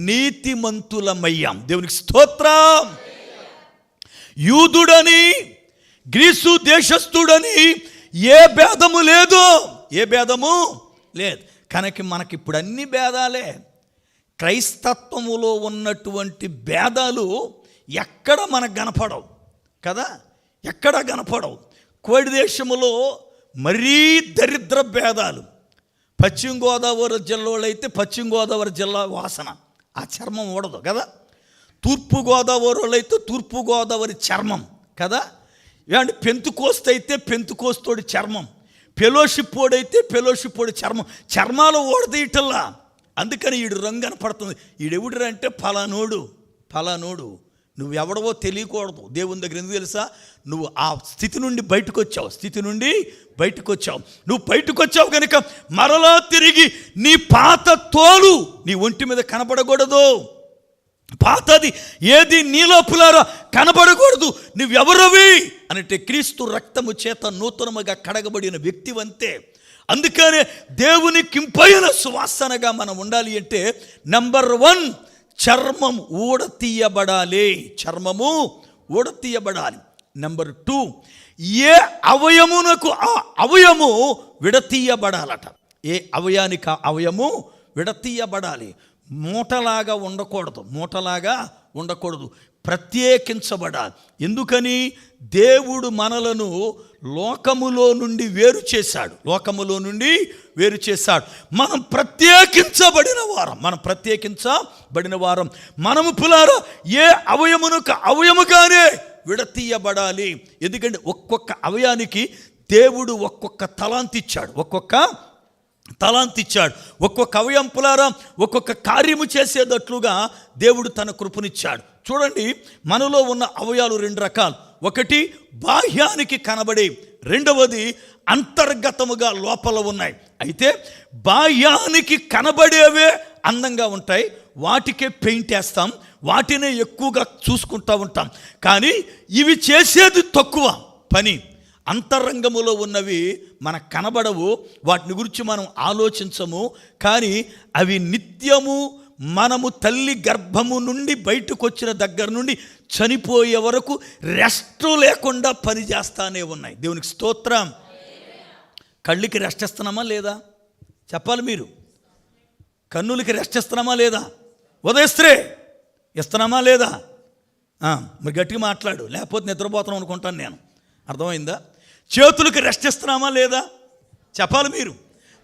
నీతిమంతుల మయ్యాం. దేవునికి స్తోత్రం. యూదుడని గ్రీసు దేశస్థుడని ఏ భేదము లేదు, కనుక మనకిప్పుడు అన్ని భేదాలే. క్రైస్తత్వములో ఉన్నటువంటి భేదాలు ఎక్కడ మనకు కనపడవు కదా, ఎక్కడ కనపడవు. కోడి దేశములో మరీ దరిద్ర భేదాలు. పశ్చిమ గోదావరి జిల్లాలో అయితే పశ్చిమ గోదావరి జిల్లా వాసన, ఆ చర్మం ఊడదు కదా. తూర్పు గోదావరిలో అయితే తూర్పు గోదావరి చర్మం కదా. ఇలాంటి పెంతుకోస్తు అయితే పెంతుకోస్తోడి చర్మం, ఫెలోషిప్ ఓడైతే ఫెలోషిప్ ఓడి చర్మాలు ఊడదీయటల్లా. అందుకని ఈడు రంగు కనపడుతుంది. ఈడెవుడంటే ఫలానోడు. నువ్వెవడవో తెలియకూడదు దేవుని దగ్గర. ఎందుకు తెలుసా? నువ్వు ఆ స్థితి నుండి బయటకు వచ్చావు. నువ్వు బయటకు వచ్చావు కనుక మరలా తిరిగి నీ పాత తోలు నీ ఒంటి మీద కనపడకూడదు. పాతది ఏది నీలోపులారా కనబడకూడదు. నువ్వెవరవి అంటే క్రీస్తు రక్తము చేత నూతనముగా కడగబడిన వ్యక్తివంతే. అందుకనే దేవుని కింపైన సువాసనగా మనం ఉండాలి అంటే నంబర్ 1 చర్మం ఊడతీయబడాలి. నంబర్ 2 ఏ అవయమునకు ఆ అవయము విడతీయబడాలట. ఏ అవయానికి ఆ అవయము విడతీయబడాలి. మూటలాగా ఉండకూడదు, ప్రత్యేకించబడాలి. ఎందుకని? దేవుడు మనలను లోకములో నుండి వేరు చేశాడు. మనం ప్రత్యేకించబడిన వారం. మనము పులారా ఏ అవయమునకు అవయముగానే విడతీయబడాలి. ఎందుకంటే ఒక్కొక్క అవయానికి దేవుడు ఒక్కొక్క తలాంతిచ్చాడు. ఒక్కొక్క అవయం పులారా ఒక్కొక్క కార్యము చేసేటట్లుగా దేవుడు తన కృపనిచ్చాడు. చూడండి, మనలో ఉన్న అవయాలు 2 రకాలు. ఒకటి బాహ్యానికి కనబడే, రెండవది అంతర్గతముగా లోపల ఉన్నాయి. అయితే బాహ్యానికి కనబడేవే అందంగా ఉంటాయి, వాటికే పెయింట్ వేస్తాం, వాటినే ఎక్కువగా చూసుకుంటూ ఉంటాం. కానీ ఇవి చేసేది తక్కువ పని. అంతరంగములో ఉన్నవి మనకు కనబడవు, వాటిని గురించి మనం ఆలోచించము. కానీ అవి నిత్యము మనము తల్లి గర్భము నుండి బయటకు వచ్చిన దగ్గర నుండి చనిపోయే వరకు రెస్ట్ లేకుండా పనిచేస్తానే ఉన్నాయి. దేవునికి స్తోత్రం. కళ్ళకి రెస్ట్ ఇస్తున్నామా లేదా చెప్పాలి మీరు. కన్నులకి రెస్ట్ ఇస్తున్నామా లేదా? ఉదయస్త్రే ఇస్తున్నామా లేదా? మరి గట్టిగా మాట్లాడు, లేకపోతే నిద్రపోతాం అనుకుంటాను నేను. అర్థమైందా? చేతులకి రెస్ట్ ఇస్తున్నామా లేదా? చెప్పాలి మీరు.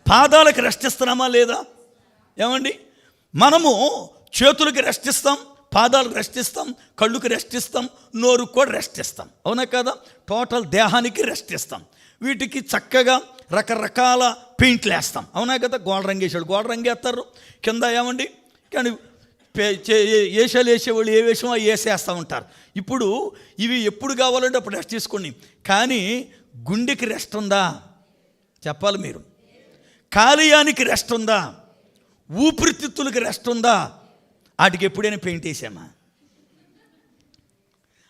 పాదాలకు రెస్ట్ ఇస్తున్నామా లేదా? ఏమండి, మనము చేతులకి రెస్ట్ ఇస్తాం, పాదాలకు రెస్ట్ ఇస్తాం, కళ్ళుకి రెస్ట్ ఇస్తాం, నోరుకు కూడా రెస్ట్ ఇస్తాం, అవునా కదా? టోటల్ దేహానికి రెస్ట్ ఇస్తాం. వీటికి చక్కగా రకరకాల పెయింట్లు వేస్తాం, అవునా కదా? గోడ రంగు వేసాడు, గోడ రంగు వేస్తారు కింద, ఏమండి, కానీ వేషాలు వేసేవాళ్ళు ఏ వేషమో వేసేస్తూ ఉంటారు. ఇప్పుడు ఇవి ఎప్పుడు కావాలంటే అప్పుడు రెస్ట్ తీసుకోండి. కానీ గుండెకి రెస్ట్ ఉందా? చెప్పాలి మీరు. కాలేయానికి రెస్ట్ ఉందా? ఊపిరితిత్తులకి రెస్ట్ ఉందా? వాటికి ఎప్పుడైనా పెయింట్ వేసామా?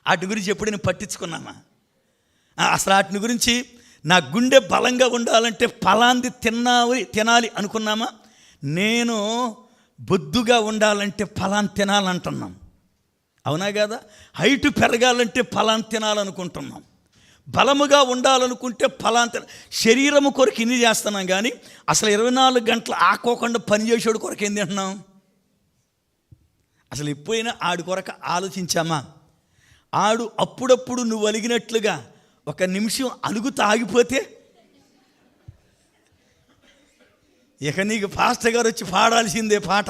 వాటి గురించి ఎప్పుడైనా పట్టించుకున్నామా? అసలు వాటిని గురించి నా గుండె బలంగా ఉండాలంటే ఫలాంది తినాలి అనుకున్నామా? నేను బొద్దుగా ఉండాలంటే ఫలాన్ని తినాలంటున్నాం, అవునా కదా? హైటు పెరగాలంటే ఫలాన్ని తినాలనుకుంటున్నాం, బలముగా ఉండాలనుకుంటే ఫలాంత శరీరము కొరకు ఇన్ని చేస్తున్నాం. కానీ అసలు 24 గంటలు ఆకోకుండా పనిచేసేవాడు కొరకు ఏం తింటున్నాం? అసలు ఎప్పుడైనా ఆడి కొరకు ఆలోచించామా? ఆడు అప్పుడప్పుడు నువ్వు అలిగినట్లుగా ఒక నిమిషం అలుగుతూ ఆగిపోతే ఇక నీకు పాస్టర్ గారు వచ్చి పాడాల్సిందే పాట.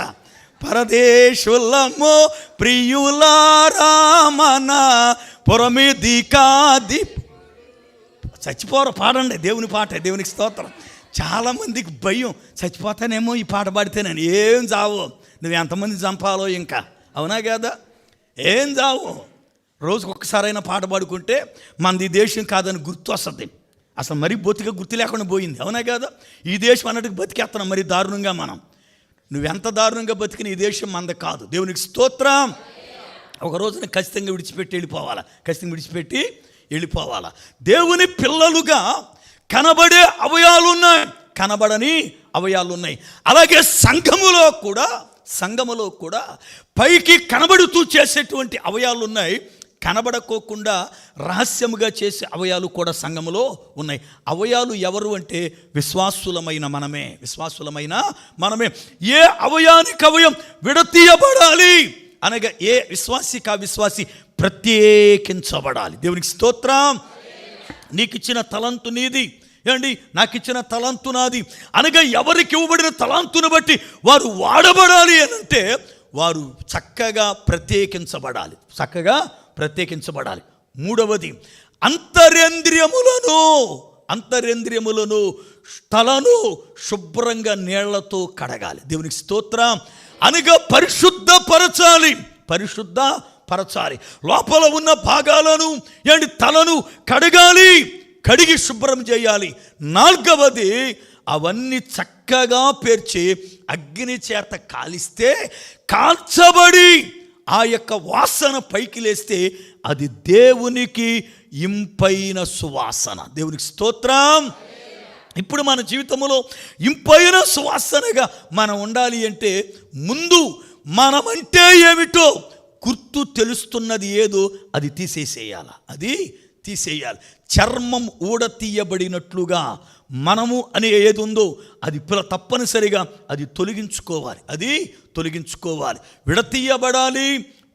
పరదేశులమో ప్రియులారా మన పురమిది కాది. చచ్చిపోరు, పాడండి దేవుని పాట, దేవునికి స్తోత్రం. చాలామందికి భయం, చచ్చిపోతానేమో ఈ పాట పాడితేనని. ఏం చావు, నువ్వు ఎంతమంది చంపాలో ఇంకా, అవునా కదా? ఏం చావు, రోజుకు ఒక్కసారైనా పాట పాడుకుంటే మనది దేశం కాదని గుర్తు వస్తుంది. అసలు మరీ బొత్తిగా గుర్తు లేకుండా పోయింది, అవునా కదా? ఈ దేశం అన్నట్టుకు బతికేస్తున్నాం మరీ దారుణంగా మనం. నువ్వెంత దారుణంగా బతికిన ఈ దేశం మనది కాదు, దేవునికి స్తోత్రం. ఒక రోజున ఖచ్చితంగా విడిచిపెట్టి వెళ్ళిపోవాలా. దేవుని పిల్లలుగా కనబడే అవయాలు ఉన్నాయి, కనబడని అవయాలు ఉన్నాయి. అలాగే సంఘములో కూడా పైకి కనబడుతూ చేసేటువంటి అవయాలు ఉన్నాయి, కనబడకోకుండా రహస్యముగా చేసే అవయాలు కూడా సంఘములో ఉన్నాయి. అవయాలు ఎవరు అంటే విశ్వాసులమైన మనమే. ఏ అవయానికి అవయం విడతీయబడాలి అనగా ఏ విశ్వాసి ప్రత్యేకించబడాలి. దేవునికి స్తోత్రం. నీకు ఇచ్చిన తలంతు నీది, ఏమండి, నాకు ఇచ్చిన తలంతు నాది అనగా ఎవరికి ఇవ్వబడిన తలాంతును బట్టి వారు వాడబడాలి అని అంటే వారు చక్కగా ప్రత్యేకించబడాలి. మూడవది, అంతరేంద్రియములను తలను శుభ్రంగా నీళ్లతో కడగాలి. దేవునికి స్తోత్రం. అనగా పరిశుద్ధపరచాలి. లోపల ఉన్న భాగాలను తలను కడిగి శుభ్రం చేయాలి. నాలుగవది, అవన్నీ చక్కగా పేర్చి అగ్ని చేత కాల్చబడి ఆ యొక్క వాసన పైకి లేస్తే అది దేవునికి ఇంపైన సువాసన. దేవునికి స్తోత్రం. ఇప్పుడు మన జీవితంలో ఇంపైన సువాసనగా మనం ఉండాలి అంటే ముందు మనమంటే ఏమిటో గుర్తు తెలుస్తున్నది ఏదో అది తీసేయాలి. చర్మం ఊడతీయబడినట్లుగా మనము అనే ఏది ఉందో అది తప్పనిసరిగా అది తొలగించుకోవాలి. విడతీయబడాలి,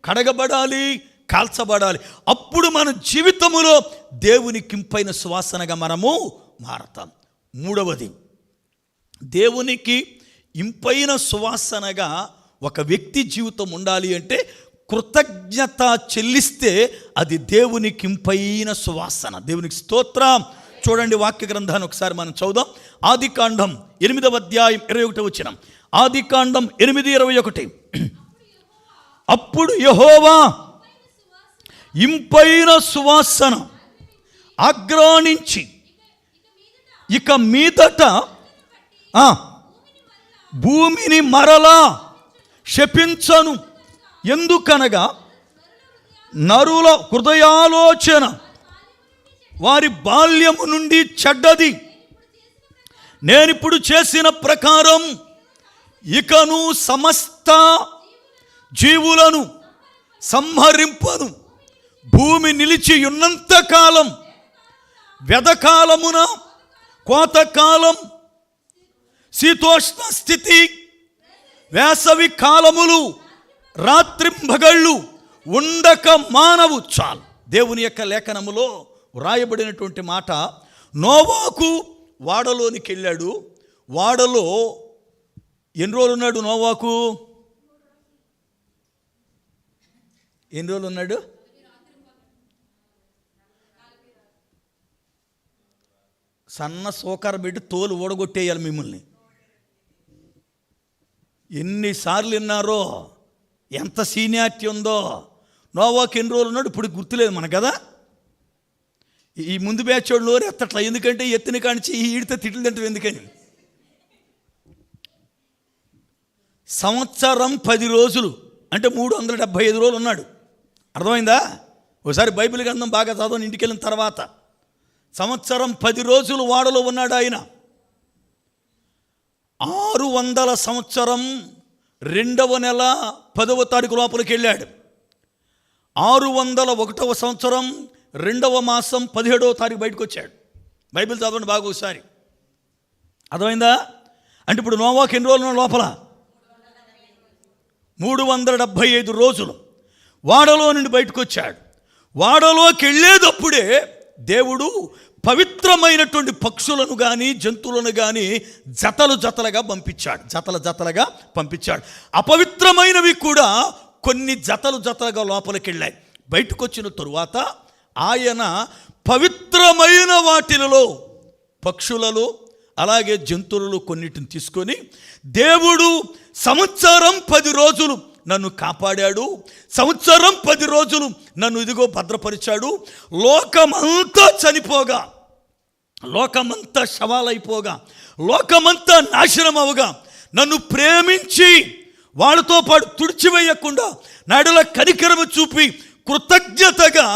కడగబడాలి, కాల్చబడాలి. అప్పుడు మన జీవితములో దేవునికి ఇంపైన సువాసనగా మనము మారతాం. మూడవది, దేవునికి ఇంపైన సువాసనగా ఒక వ్యక్తి జీవితం ఉండాలి అంటే కృతజ్ఞత చెల్లిస్తే అది దేవునికి ఇంపైన సువాసన. దేవునికి స్తోత్రం. చూడండి వాక్య గ్రంథాన్ని ఒకసారి మనం చదువుదాం. ఆదికాండం 8వ అధ్యాయం 21వ వచనం. ఆదికాండం 8:21. అప్పుడు యెహోవా ఇంపైన సువాసన ఆగ్రాణించి ఇక మీదట భూమిని మరలా శపించను. ఎందుకనగా నరుల హృదయాలోచన వారి బాల్యము నుండి చెడ్డది. నేనిప్పుడు చేసిన ప్రకారం ఇకను సమస్త జీవులను సంహరింపను. భూమి నిలిచి ఉన్నంత కాలం, వ్యధకాలమున, కోతకాలం, శీతోష్ణ స్థితి, వేసవి కాలములు, రాత్రింబగళ్ళు ఉండక మానవు. చాలు. దేవుని యొక్క లేఖనములో వ్రాయబడినటువంటి మాట, నోవాకు వాడలోనికి వెళ్ళాడు. వాడలో ఎన్ని రోజులు ఉన్నాడు నోవాకు? ఎన్ని రోజులు ఉన్నాడు? సన్న సోకార పెట్టి తోలు ఓడగొట్టేయాలి మిమ్మల్ని. ఎన్నిసార్లు విన్నారో, ఎంత సీనియారిటీ ఉందో. నోవాకు ఎన్ని రోజులు ఉన్నాడు ఇప్పుడు గుర్తులేదు మన కదా. ఈ ముందు బ్యాచ్ వాళ్ళు నోరు ఎత్తట్లా, ఎందుకంటే ఎత్తిన కానించి ఈడితే తిట్లు తింటాం ఎందుకని. సంవత్సరం 10 రోజులు అంటే 375 రోజులు ఉన్నాడు. అర్థమైందా? ఒకసారి బైబిల్ గ్రంథం బాగా చదవని ఇంటికి వెళ్ళిన తర్వాత. సంవత్సరం 10 రోజులు వాడలో ఉన్నాడు ఆయన. 600 సంవత్సరం 2వ నెల 10వ తారీఖు లోపలికి వెళ్ళాడు. 601వ సంవత్సరం 2వ మాసం 17వ తారీఖు బయటకు వచ్చాడు. బైబిల్ చదవండి బాగా ఒకసారి. అర్థమైందా? అంటే ఇప్పుడు నోవాకు ఎన్ని రోజులు ఉన్న లోపల? 375 రోజులు వాడలో నుండి బయటకు వచ్చాడు. వాడలోకి వెళ్ళేటప్పుడే దేవుడు పవిత్రమైనటువంటి పక్షులను కానీ జంతువులను కానీ జతలుగా పంపించాడు. అపవిత్రమైనవి కూడా కొన్ని జతలుగా లోపలికి వెళ్ళాయి. బయటకు వచ్చిన తరువాత ఆయన పవిత్రమైన వాటిలలో పక్షులలో అలాగే జంతువులు కొన్నిటిని తీసుకొని, దేవుడు సంవత్సరం 10 రోజులు నన్ను కాపాడాడు, సంవత్సరం 10 రోజులు నన్ను ఇదిగో భద్రపరిచాడు. లోకమంతా చనిపోగా, లోకమంతా శవాలైపోగా, లోకమంతా నాశనం అవగా నన్ను ప్రేమించి వాళ్ళతో పాటు తుడిచివేయకుండా నాడుల కనికరము చూపి కృతజ్ఞతగా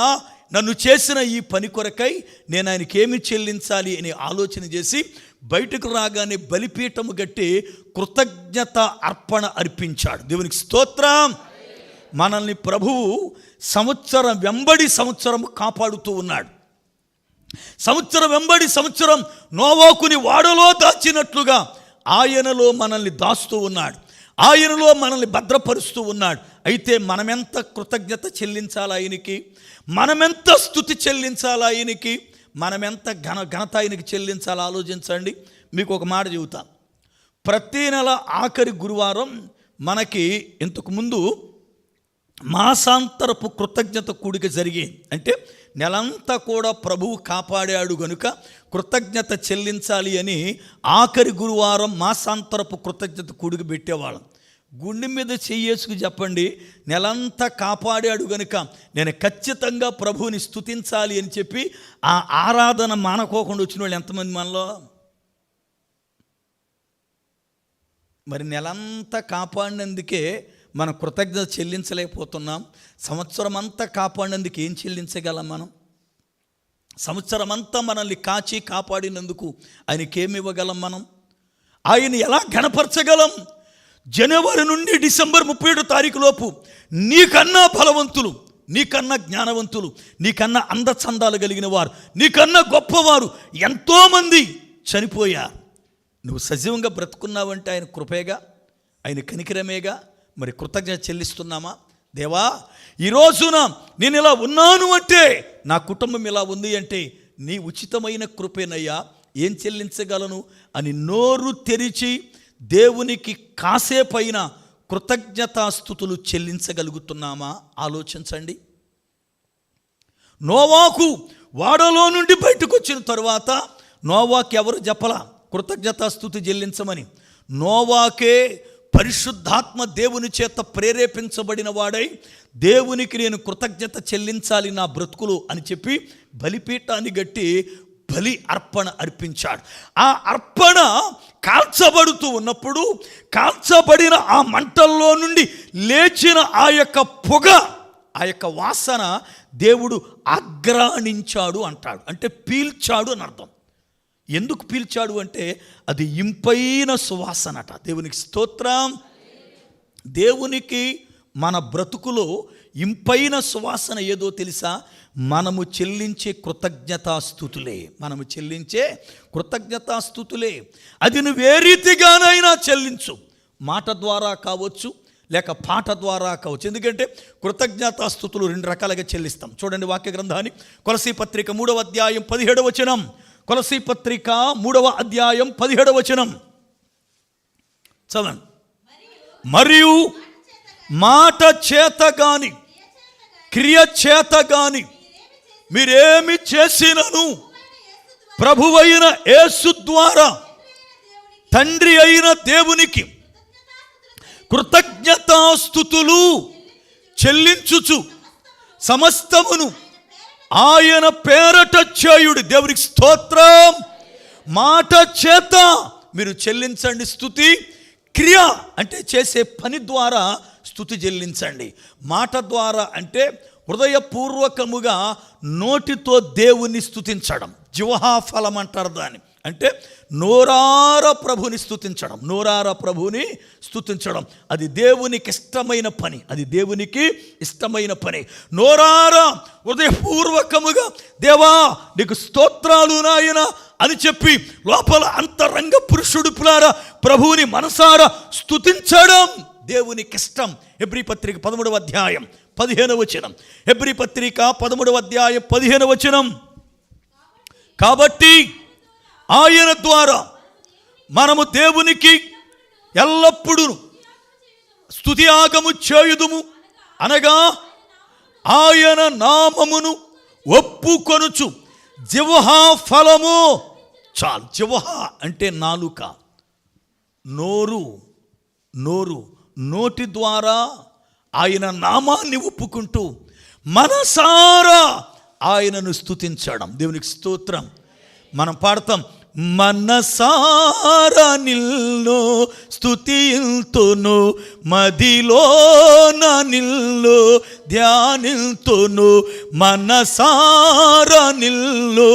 నన్ను చేసిన ఈ పని కొరకై నేను ఆయనకి ఏమి చెల్లించాలి అని ఆలోచన చేసి బయటకు రాగానే బలిపీఠము కట్టి కృతజ్ఞత అర్పణ అర్పించాడు. దేవునికి స్తోత్రం. మనల్ని ప్రభువు సంవత్సరం వెంబడి సంవత్సరం కాపాడుతూ ఉన్నాడు. సంవత్సరం వెంబడి సంవత్సరం నోవాకుని వాడలో దాచినట్లుగా ఆయనలో మనల్ని దాస్తూ ఉన్నాడు, ఆయనలో మనల్ని భద్రపరుస్తూ ఉన్నాడు. అయితే మనమెంత కృతజ్ఞత చెల్లించాలి ఆయనకి, మనమెంత స్తుతి చెల్లించాలి ఆయనకి, మనమెంత ఘనత ఆయనకి చెల్లించాలి ఆలోచించండి. మీకు ఒక మాట చెబుతా. ప్రతి నెల ఆఖరి గురువారం మనకి ఇంతకుముందు మాసాంతరపు కృతజ్ఞత కూడిక జరిగేది. అంటే నెలంతా కూడా ప్రభువు కాపాడాడు గనుక కృతజ్ఞత చెల్లించాలి అని ఆఖరి గురువారం మాసాంతరపు కృతజ్ఞత కూడిక పెట్టేవాళ్ళం. గుండె మీద చెయ్యేసుకు చెప్పండి, నెలంతా కాపాడాడు గనుక నేను ఖచ్చితంగా ప్రభువుని స్తుతించాలి అని చెప్పి ఆ ఆరాధన మానుకోకుండా వచ్చిన వాళ్ళు ఎంతమంది మనలో? మరి నెలంతా కాపాడినందుకే మనం కృతజ్ఞత చెల్లించలేకపోతున్నాం. సంవత్సరం అంతా కాపాడినందుకు ఏం చెల్లించగలం మనం? సంవత్సరం అంతా మనల్ని కాచి కాపాడినందుకు ఆయనకేమి ఇవ్వగలం మనం? ఆయన ఎలా ఘనపరచగలం? జనవరి నుండి డిసెంబర్ 31 తారీఖు లోపు నీకన్నా బలవంతులు, నీకన్నా జ్ఞానవంతులు, నీకన్నా అందచందాలు కలిగిన వారు, నీకన్నా గొప్పవారు ఎంతోమంది చనిపోయారు. నువ్వు సజీవంగా బ్రతుకున్నావంటే ఆయన కృపేగా, ఆయన కనికరమేగా. మరి కృతజ్ఞత చెల్లిస్తున్నామా? దేవా, ఈ రోజున నేను ఇలా ఉన్నాను అంటే, నా కుటుంబం ఇలా ఉంది అంటే నీ ఉచితమైన కృపేనయ్యా, ఏం చెల్లించగలను అని నోరు తెరిచి దేవునికి కాసేపైన కృతజ్ఞతాస్తుతులు చెల్లించగలుగుతున్నామా? ఆలోచించండి. నోవాకు వాడలో నుండి బయటకు వచ్చిన తరువాత నోవాకు ఎవరు చెప్పలా కృతజ్ఞతాస్తుతి చెల్లించమని? నోవాకే పరిశుద్ధాత్మ దేవుని చేత ప్రేరేపించబడిన వాడై దేవునికి నేను కృతజ్ఞత చెల్లించాలి నా బ్రతుకులు అని చెప్పి బలిపీఠాన్ని గట్టి బలి అర్పణ అర్పించాడు. ఆ అర్పణ కాల్చబడుతూ ఉన్నప్పుడు కాల్చబడిన ఆ మంటల్లో నుండి లేచిన ఆ యొక్క పొగ, ఆ యొక్క వాసన దేవుడు ఆగ్రాణించాడు అంటాడు. అంటే పీల్చాడు అని అర్థం. ఎందుకు పీల్చాడు అంటే అది ఇంపైన సువాసనట. దేవునికి స్తోత్రం. దేవునికి మన బ్రతుకులో ఇంపైన సువాసన ఏదో తెలుసా? మనము చెల్లించే కృతజ్ఞతాస్తుతులే. మనము చెల్లించే కృతజ్ఞతాస్తుతులే. అది నువ్వు ఏ రీతిగానైనా చెల్లించు, మాట ద్వారా కావచ్చు లేక పాట ద్వారా కావచ్చు. ఎందుకంటే కృతజ్ఞతాస్తుతులు 2 రకాలుగా చెల్లిస్తాం. చూడండి వాక్య గ్రంథాన్ని, కొలసీ పత్రిక 3వ అధ్యాయం 17వ వచనం. కొలసీ పత్రిక 3వ అధ్యాయం 17వ వచనం చదవండి. మరియు మాట చేత గాని క్రియ చేత గాని మీరేమి చేసినను ప్రభువైన యేసు ద్వారా తండ్రి అయిన దేవునికి కృతజ్ఞతాస్తుతులు చెల్లించుచు సమస్తమును ఆయన పేరట చేయుడు. దేవునికి స్తోత్రం. మాట చేత మీరు చెల్లించండి స్తుతి, క్రియ అంటే చేసే పని ద్వారా స్తుతి చెల్లించండి. మాట ద్వారా అంటే హృదయపూర్వకముగా నోటితో దేవుని స్తుతించడం, జిహ్వా ఫలం అంటారు దాన్ని. అంటే నోరార ప్రభుని స్తుతించడం, నోరార ప్రభుని స్తుతించడం అది దేవునికి ఇష్టమైన పని, అది దేవునికి ఇష్టమైన పని. నోరార హృదయపూర్వకముగా దేవా నీకు స్తోత్రాలు నాయన అని చెప్పి లోపల అంతరంగ పురుషుడు పులారా ప్రభువుని మనసారా స్తుతించడం దేవునికి ఇష్టం. హెబ్రీ పత్రిక 13వ అధ్యాయం 15వ వచనం. హెబ్రీ పత్రిక 13వ అధ్యాయం 15వ వచనం. కాబట్టి ఆయన ద్వారా మనము దేవునికి ఎల్లప్పుడూ స్తుతి యాగము చేయుదుము, అనగా ఆయన నామమును ఒప్పుకొనుచు జిహ్వా ఫలము. చాలు. జిహ్వా అంటే నాలుక, నోరు. నోటి ద్వారా ఆయన నామాన్ని ఒప్పుకుంటూ మనసారా ఆయనను స్తుతించడం. దేవునికి స్తోత్రం. మనం పాడతాం, మనసారా నిన్ను స్తుతింతును, మదిలోన నిన్ను ధ్యానింతును, మనసారా నిన్ను.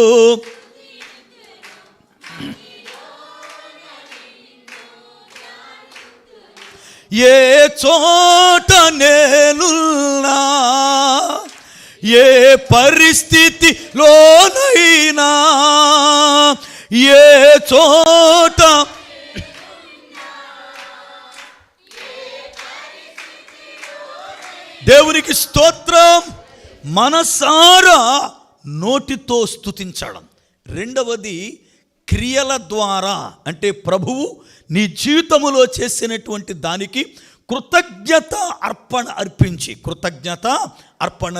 ఏ చోట నేనున్నా, ఏ పరిస్థితిలోనైనా, ఏ చోట దేవునికి స్తోత్రం. మనసారా నోటితో స్తుతించడం. రెండవది క్రియల ద్వారా, అంటే ప్రభువు నీ జీవితములో చేసినటువంటి దానికి కృతజ్ఞత అర్పణ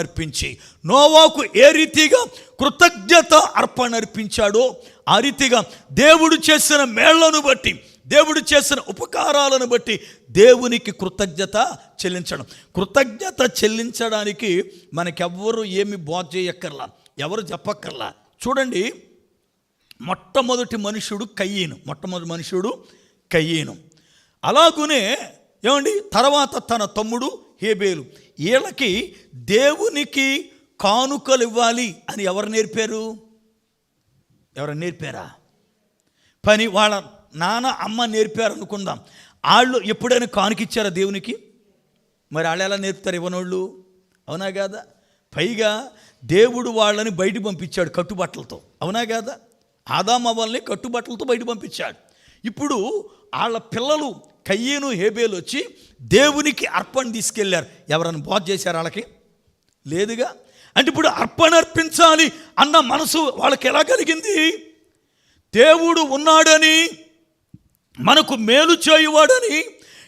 అర్పించి నోవాకు ఏ రీతిగా కృతజ్ఞత అర్పణ అర్పించాడో ఆ రీతిగా దేవుడు చేసిన మేళ్లను బట్టి, దేవుడు చేసిన ఉపకారాలను బట్టి దేవునికి కృతజ్ఞత చెల్లించడం. కృతజ్ఞత చెల్లించడానికి మనకెవ్వరు ఏమి బోధ చేయక్కర్లా, ఎవరు చెప్పక్కర్లా. చూడండి, మొట్టమొదటి మనుషుడు కయ్యేను. అలాగునే ఏమండి, తర్వాత తన తమ్ముడు హేబేలు. వీళ్ళకి దేవునికి కానుకలు ఇవ్వాలి అని ఎవరు నేర్పారా? పని వాళ్ళ నాన్న అమ్మ నేర్పారు అనుకుందాం. వాళ్ళు ఎప్పుడైనా కానుకిచ్చారా దేవునికి? మరి వాళ్ళు ఎలా నేర్పుతారు ఇవ్వనోళ్ళు? అవునా కాదా? పైగా దేవుడు వాళ్ళని బయట పంపించాడు కట్టుబట్టలతో, అవునా కాదా? ఆదాము అవ్వల్ని కట్టుబట్టలతో బయట పంపించాడు. ఇప్పుడు వాళ్ళ పిల్లలు కయ్యేను హేబేలు వచ్చి దేవునికి అర్పణ తీసుకెళ్ళారు. ఎవరైనా బోధ చేశారు వాళ్ళకి? లేదుగా. అంటే ఇప్పుడు అర్పణ అర్పించాలి అన్న మనసు వాళ్ళకి ఎలా కలిగింది? దేవుడు ఉన్నాడని, మనకు మేలు చేయువాడని,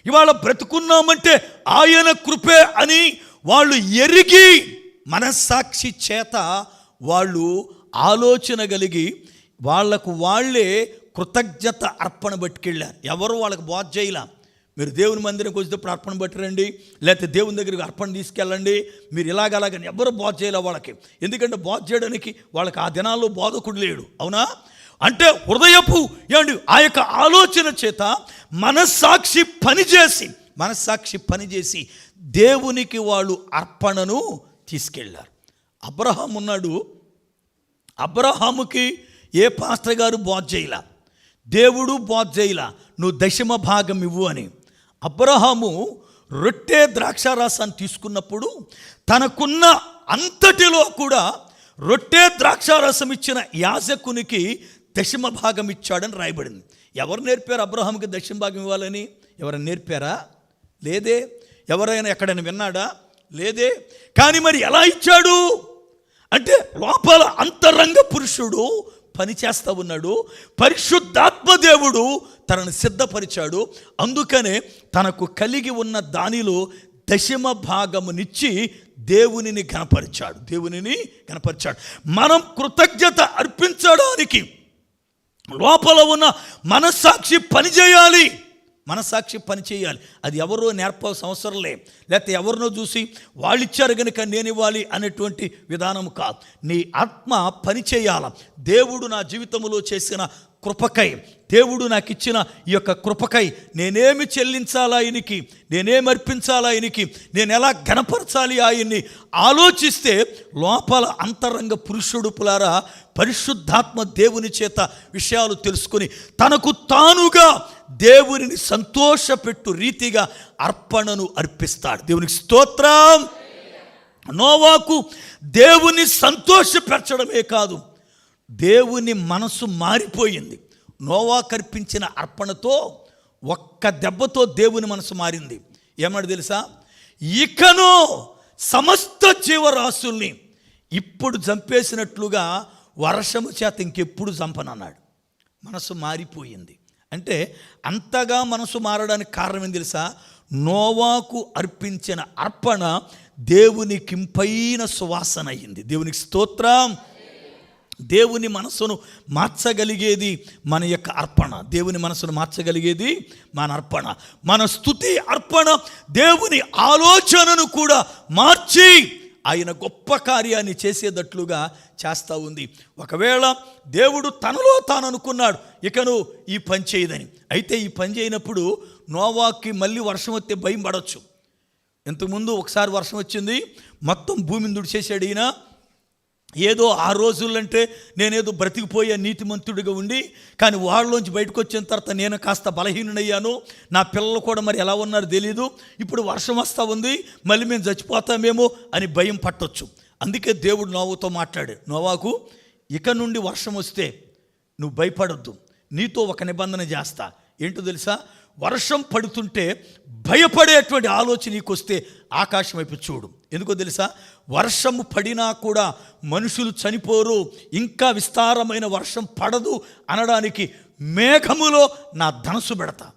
ఇవాళ బ్రతుకున్నామంటే ఆయన కృపే అని వాళ్ళు ఎరిగి మనస్సాక్షి చేత వాళ్ళు ఆలోచన కలిగి వాళ్లకు వాళ్ళే కృతజ్ఞత అర్పణ పట్టుకెళ్ళారు. ఎవరు వాళ్ళకి బోధ చేయలా. మీరు దేవుని మందిరంకి వచ్చేటప్పుడు అర్పణ పట్టురండి, లేకపోతే దేవుని దగ్గరికి అర్పణ తీసుకెళ్ళండి, మీరు ఇలాగలాగని ఎవరు బోధ చేయలే వాళ్ళకి. ఎందుకంటే బోధ చేయడానికి వాళ్ళకి ఆ దినాల్లో బోధకుడు లేడు, అవునా? అంటే హృదయపు ఆ యొక్క ఆలోచన చేత మనస్సాక్షి పనిచేసి దేవునికి వాళ్ళు అర్పణను తీసుకెళ్ళారు. అబ్రహాం ఉన్నాడు. అబ్రహాముకి ఏ పాస్టర్ గారు బోధ చేయలా, దేవుడు బోధ చేయలా, నువ్వు దశమ భాగం ఇవ్వు అని. అబ్రహాము రొట్టె ద్రాక్షారసాన్ని తీసుకున్నప్పుడు తనకున్న అంతటిలో కూడా రొట్టె ద్రాక్షారసం ఇచ్చిన యాజకునికి దశమ భాగం ఇచ్చాడని రాయబడింది. ఎవరు నేర్పారు అబ్రహాముకి దశమ భాగం ఇవ్వాలని? ఎవరైనా నేర్పారా? లేదే. ఎవరైనా ఎక్కడైనా విన్నాడా? లేదే. కానీ మరి ఎలా ఇచ్చాడు అంటే లోపల అంతరంగ పురుషుడు పని చేస్తూ ఉన్నాడు. పరిశుద్ధాత్మ దేవుడు తనను సిద్ధపరిచాడు. అందుకనే తనకు కలిగి ఉన్న దానిలో దశమ భాగమునిచ్చి దేవునిని ఘనపరిచాడు. మనం కృతజ్ఞత అర్పించడానికి లోపల ఉన్న మనస్సాక్షి పని చేయాలి. అది ఎవరో నేర్పాల్సిన అవసరం లే, లేకపోతే ఎవరినో చూసి వాళ్ళు ఇచ్చారు కనుక నేను ఇవ్వాలి అనేటువంటి విధానం కాదు. నీ ఆత్మ పని చేయాల. దేవుడు నా జీవితంలో చేసిన కృపకై, దేవుడు నాకు ఇచ్చిన ఈ యొక్క కృపకై నేనేమి చెల్లించాలా ఆయనకి, నేనేమి అర్పించాలా ఆయనకి, నేను ఎలా ఘనపరచాలి ఆయన్ని ఆలోచిస్తే లోపల అంతరంగ పురుషుడు పులారా పరిశుద్ధాత్మ దేవుని చేత విషయాలు తెలుసుకుని తనకు తానుగా దేవునిని సంతోషపెట్టు రీతిగా అర్పణను అర్పిస్తాడు. దేవునికి స్తోత్రం. నోవాకు దేవుని సంతోషపెట్టడమే కాదు, దేవుని మనసు మారిపోయింది. నోవాకు అర్పించిన అర్పణతో ఒక్క దెబ్బతో దేవుని మనసు మారింది. ఏమన్నాడు తెలుసా? ఇకను సమస్త జీవరాశుల్ని ఇప్పుడు చంపేసినట్లుగా వర్షము చేత ఇంకెప్పుడు చంపనన్నాడు. మనసు మారిపోయింది. అంటే అంతగా మనసు మారడానికి కారణం ఏం తెలుసా? నోవాకు అర్పించిన అర్పణ దేవునికి ఇంపైన సువాసన అయ్యింది. దేవునికి స్తోత్రం. దేవుని మనసును మార్చగలిగేది మన యొక్క అర్పణ. దేవుని మనసును మార్చగలిగేది మన అర్పణ. మన స్తుతి అర్పణ దేవుని ఆలోచనను కూడా మార్చి ఆయన గొప్ప కార్యాన్ని చేసేటట్లుగా చేస్తూ ఉంది. ఒకవేళ దేవుడు తనలో తాను అనుకున్నాడు ఇకను ఈ పని చేయదని, అయితే ఈ పని చేయనప్పుడు నోవాకి మళ్ళీ వర్షం వస్తే భయం పడవచ్చు. ఇంతకుముందు ఒకసారి వర్షం వచ్చింది, మొత్తం భూమిని దుడిచేసాడు ఈయన. ఏదో ఆ రోజులంటే నేనేదో బ్రతికిపోయే నీతిమంతుడిగా ఉండి, కానీ వాళ్ళలోంచి బయటకు వచ్చిన తర్వాత నేను కాస్త బలహీనుడయ్యాను, నా పిల్లలు కూడా మరి ఎలా ఉన్నారో తెలీదు, ఇప్పుడు వర్షం వస్తూ ఉంది, మళ్ళీ మేము చచ్చిపోతామేమో అని భయం పట్టొచ్చు. అందుకే దేవుడు నోవాతో మాట్లాడాడు, నోవాకు ఇక నుండి వర్షం వస్తే నువ్వు భయపడొద్దు, నీతో ఒక నిబంధన చేస్తా. ఏంటో తెలుసా? వర్షం పడుతుంటే భయపడేటువంటి ఆలోచన నీకు వస్తే ఆకాశం వైపు చూడు. ఎందుకో తెలుసా? వర్షము పడినా కూడా మనుషులు చనిపోరు, ఇంకా విస్తారమైన వర్షం పడదు అనడానికి మేఘములో నా ధనస్సు పెడతా.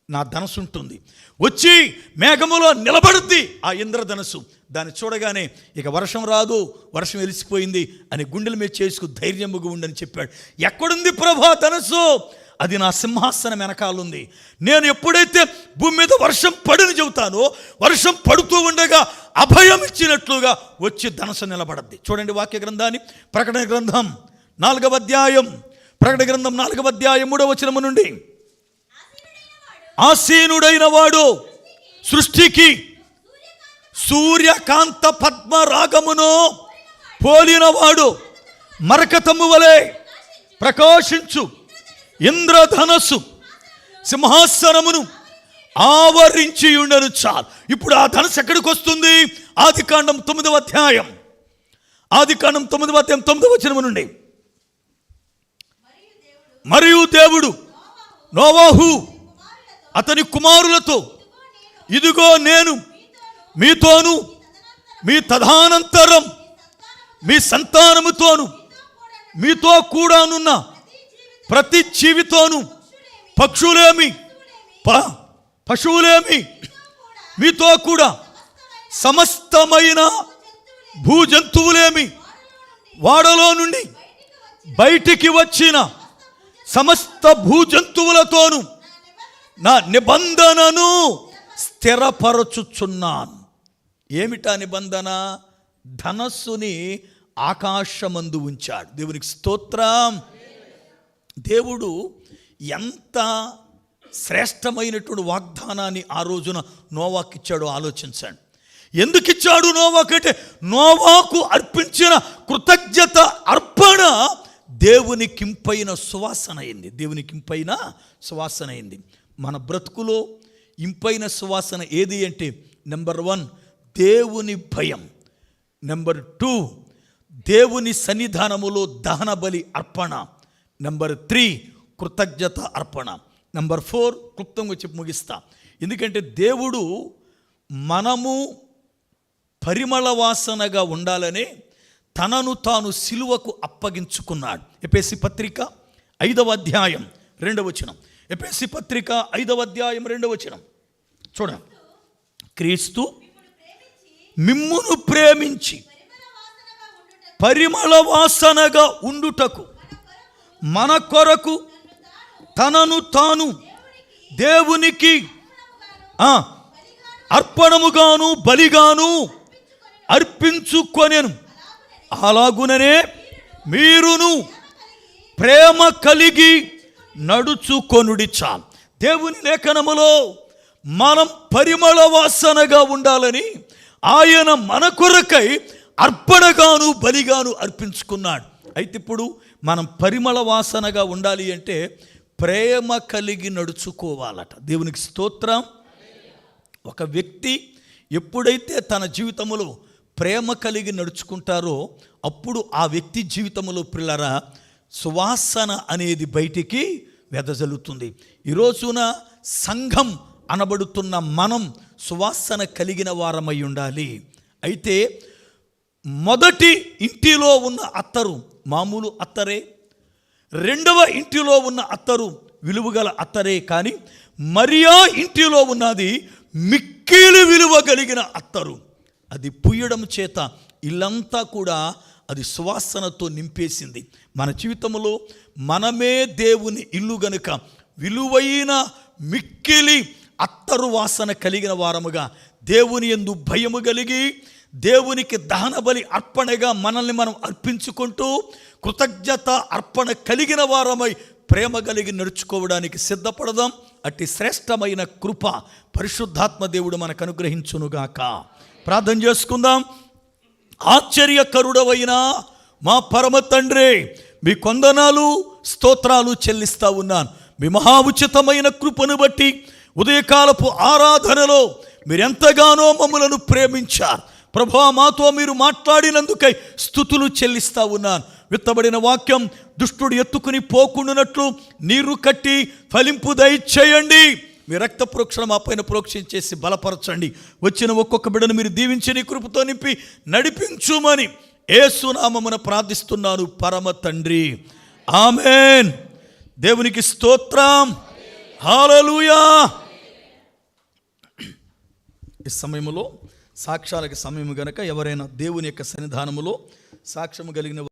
నా ధనస్సు ఉంటుంది, వచ్చి మేఘములో నిలబడుద్ది ఆ ఇంద్రధనస్సు. దాన్ని చూడగానే ఇక వర్షం రాదు, వర్షం వెలిసిపోయింది అని గుండెల మీద చేసుకు ధైర్యముగా ఉండని చెప్పాడు. ఎక్కడుంది ప్రభా ధనస్సు? అది నా సింహాసనం వెనకాలుంది. నేను ఎప్పుడైతే భూమి మీద వర్షం పడిని చెబుతానో, వర్షం పడుతూ ఉండగా అభయం ఇచ్చినట్లుగా వచ్చి ధనస్సు నిలబడద్ది. చూడండి వాక్య గ్రంథాన్ని, ప్రకటన గ్రంథం 4వ అధ్యాయం, ప్రకటన గ్రంథం 4వ అధ్యాయం 3వ వచనము నుండి, ఆసీనుడైన వాడు సృష్టికి సూర్యకాంత పద్మ రాగమును పోలినవాడు, మరకతము వలె ప్రకాశించు ఇంద్రధనస్సు సింహాసనమును ఆవరించి ఉండను. చాలు. ఇప్పుడు ఆ ధనస్సు ఎక్కడికి వస్తుంది? ఆదికాండం 9వ అధ్యాయం, ఆదికాండం 9వ అధ్యాయం 9వ వచనము నుండి, మరియు దేవుడు నోవాహు అతని కుమారులతో, ఇదిగో నేను మీతోను మీ తదనంతరం మీ సంతానముతోను మీతో కూడానున్న ప్రతి జీవితోను, పక్షులేమి పశువులేమి మీతో కూడా సమస్తమైన భూజంతువులేమి వాడలో నుండి బయటికి వచ్చిన సమస్త భూజంతువులతోనూ నా నిబంధనను స్థిరపరచుచున్నాను. ఏమిటా నిబంధన? ధనస్సుని ఆకాశమందు ఉంచాడు. దేవునికి స్తోత్రం. దేవుడు ఎంత శ్రేష్టమైనటువంటి వాగ్దానాన్ని ఆ రోజున నోవాకు ఇచ్చాడో ఆలోచించండి. ఎందుకు ఇచ్చాడు నోవాకు అంటే, నోవాకు అర్పించిన కృతజ్ఞత అర్పణ దేవునికి ఇంపైన సువాసన అయింది. దేవునికి ఇంపైన సువాసన అయింది. మన బ్రతుకులో ఇంపైన సువాసన ఏది అంటే, నెంబర్ 1 దేవుని భయం, నెంబర్ 2 దేవుని సన్నిధానములో దహన బలి అర్పణ, నెంబర్ 3 కృతజ్ఞత అర్పణ, నెంబర్ 4 క్లుప్తంగా చెప్పి ముగిస్తా. ఎందుకంటే దేవుడు మనము పరిమళ వాసనగా ఉండాలని తనను తాను సిలువకు అప్పగించుకున్నాడు. ఎఫెసీ పత్రిక 5వ అధ్యాయం 2వ వచనం. ఎఫెసీ పత్రిక 5వ అధ్యాయం 2వ వచనం చూడండి. క్రీస్తు మిమ్మును ప్రేమించి పరిమళ వాసనగా ఉండుటకు మన కొరకు తనను తాను దేవునికి అర్పణముగాను బలిగాను అర్పించుకొనెను. అలాగుననే మీరును ప్రేమ కలిగి నడుచుకొనుడి. చాలు. దేవుని లేఖనములో మనం పరిమళ వాసనగా ఉండాలని ఆయన మన కొరకై అర్పణగాను బలిగాను అర్పించుకున్నాడు. అయితే ఇప్పుడు మనం పరిమళ వాసనగా ఉండాలి అంటే ప్రేమ కలిగి నడుచుకోవాలట. దేవునికి స్తోత్రం. ఒక వ్యక్తి ఎప్పుడైతే తన జీవితంలో ప్రేమ కలిగి నడుచుకుంటారో అప్పుడు ఆ వ్యక్తి జీవితంలో పిల్లరా సువాసన అనేది బయటికి వెదజల్లుతుంది. ఈరోజున సంఘం అనబడుతున్న మనం సువాసన కలిగిన వారమై ఉండాలి. అయితే మొదటి ఇంటిలో ఉన్న అత్తరు మామూలు అత్తరే, రెండవ ఇంటిలో ఉన్న అత్తరు విలువగల అత్తరే, కానీ మరియా ఇంటిలో ఉన్నది మిక్కిలి విలువ కలిగిన అత్తరు. అది పుయ్యడం చేత ఇల్లంతా కూడా అది సువాసనతో నింపేసింది. మన జీవితంలో మనమే దేవుని ఇల్లు గనుక విలువైన మిక్కిలి అత్తరు వాసన కలిగిన వారముగా దేవుని యందు భయము కలిగి దేవునికి దహన బలి అర్పణగా మనల్ని మనం అర్పించుకుంటూ కృతజ్ఞత అర్పణ కలిగిన వారమై ప్రేమ కలిగి నడుచుకోవడానికి సిద్ధపడదాం. అట్టి శ్రేష్టమైన కృప పరిశుద్ధాత్మ దేవుడు మనకు అనుగ్రహించునుగాక. ప్రార్థన చేసుకుందాం. ఆశ్చర్యకరుడవైన మా పరమ తండ్రి, మీ కొందనాలు స్తోత్రాలు చెల్లిస్తా ఉన్నాను. మీ మహా ఉచితమైన కృపను బట్టి ఉదయకాలపు ఆరాధనలో మీరెంతగానో మమ్మలను ప్రేమించారు ప్రభువా. మాతో మీరు మాట్లాడినందుకై స్తుతులు చెల్లిస్తా ఉన్నాను. విత్తబడిన వాక్యం దుష్టుడు ఎత్తుకుని పోకుండానట్లు నీరు కట్టి ఫలింపు దయచేయండి. మీ రక్త ప్రోక్షణ మా పైన ప్రోక్షించేసి బలపరచండి. వచ్చిన ఒక్కొక్క బిడ్డను మీరు దీవించి నీ కృపతో నింపి నడిపించుమని యేసు నామమున ప్రార్థిస్తున్నాను పరమ తండ్రి. ఆమేన్. దేవునికి స్తోత్రం. హల్లెలూయా. ఈ సమయంలో సాక్ష్యాలకు సమయం గనక ఎవరైనా దేవుని యొక్క సన్నిధానములో సాక్ష్యము కలిగిన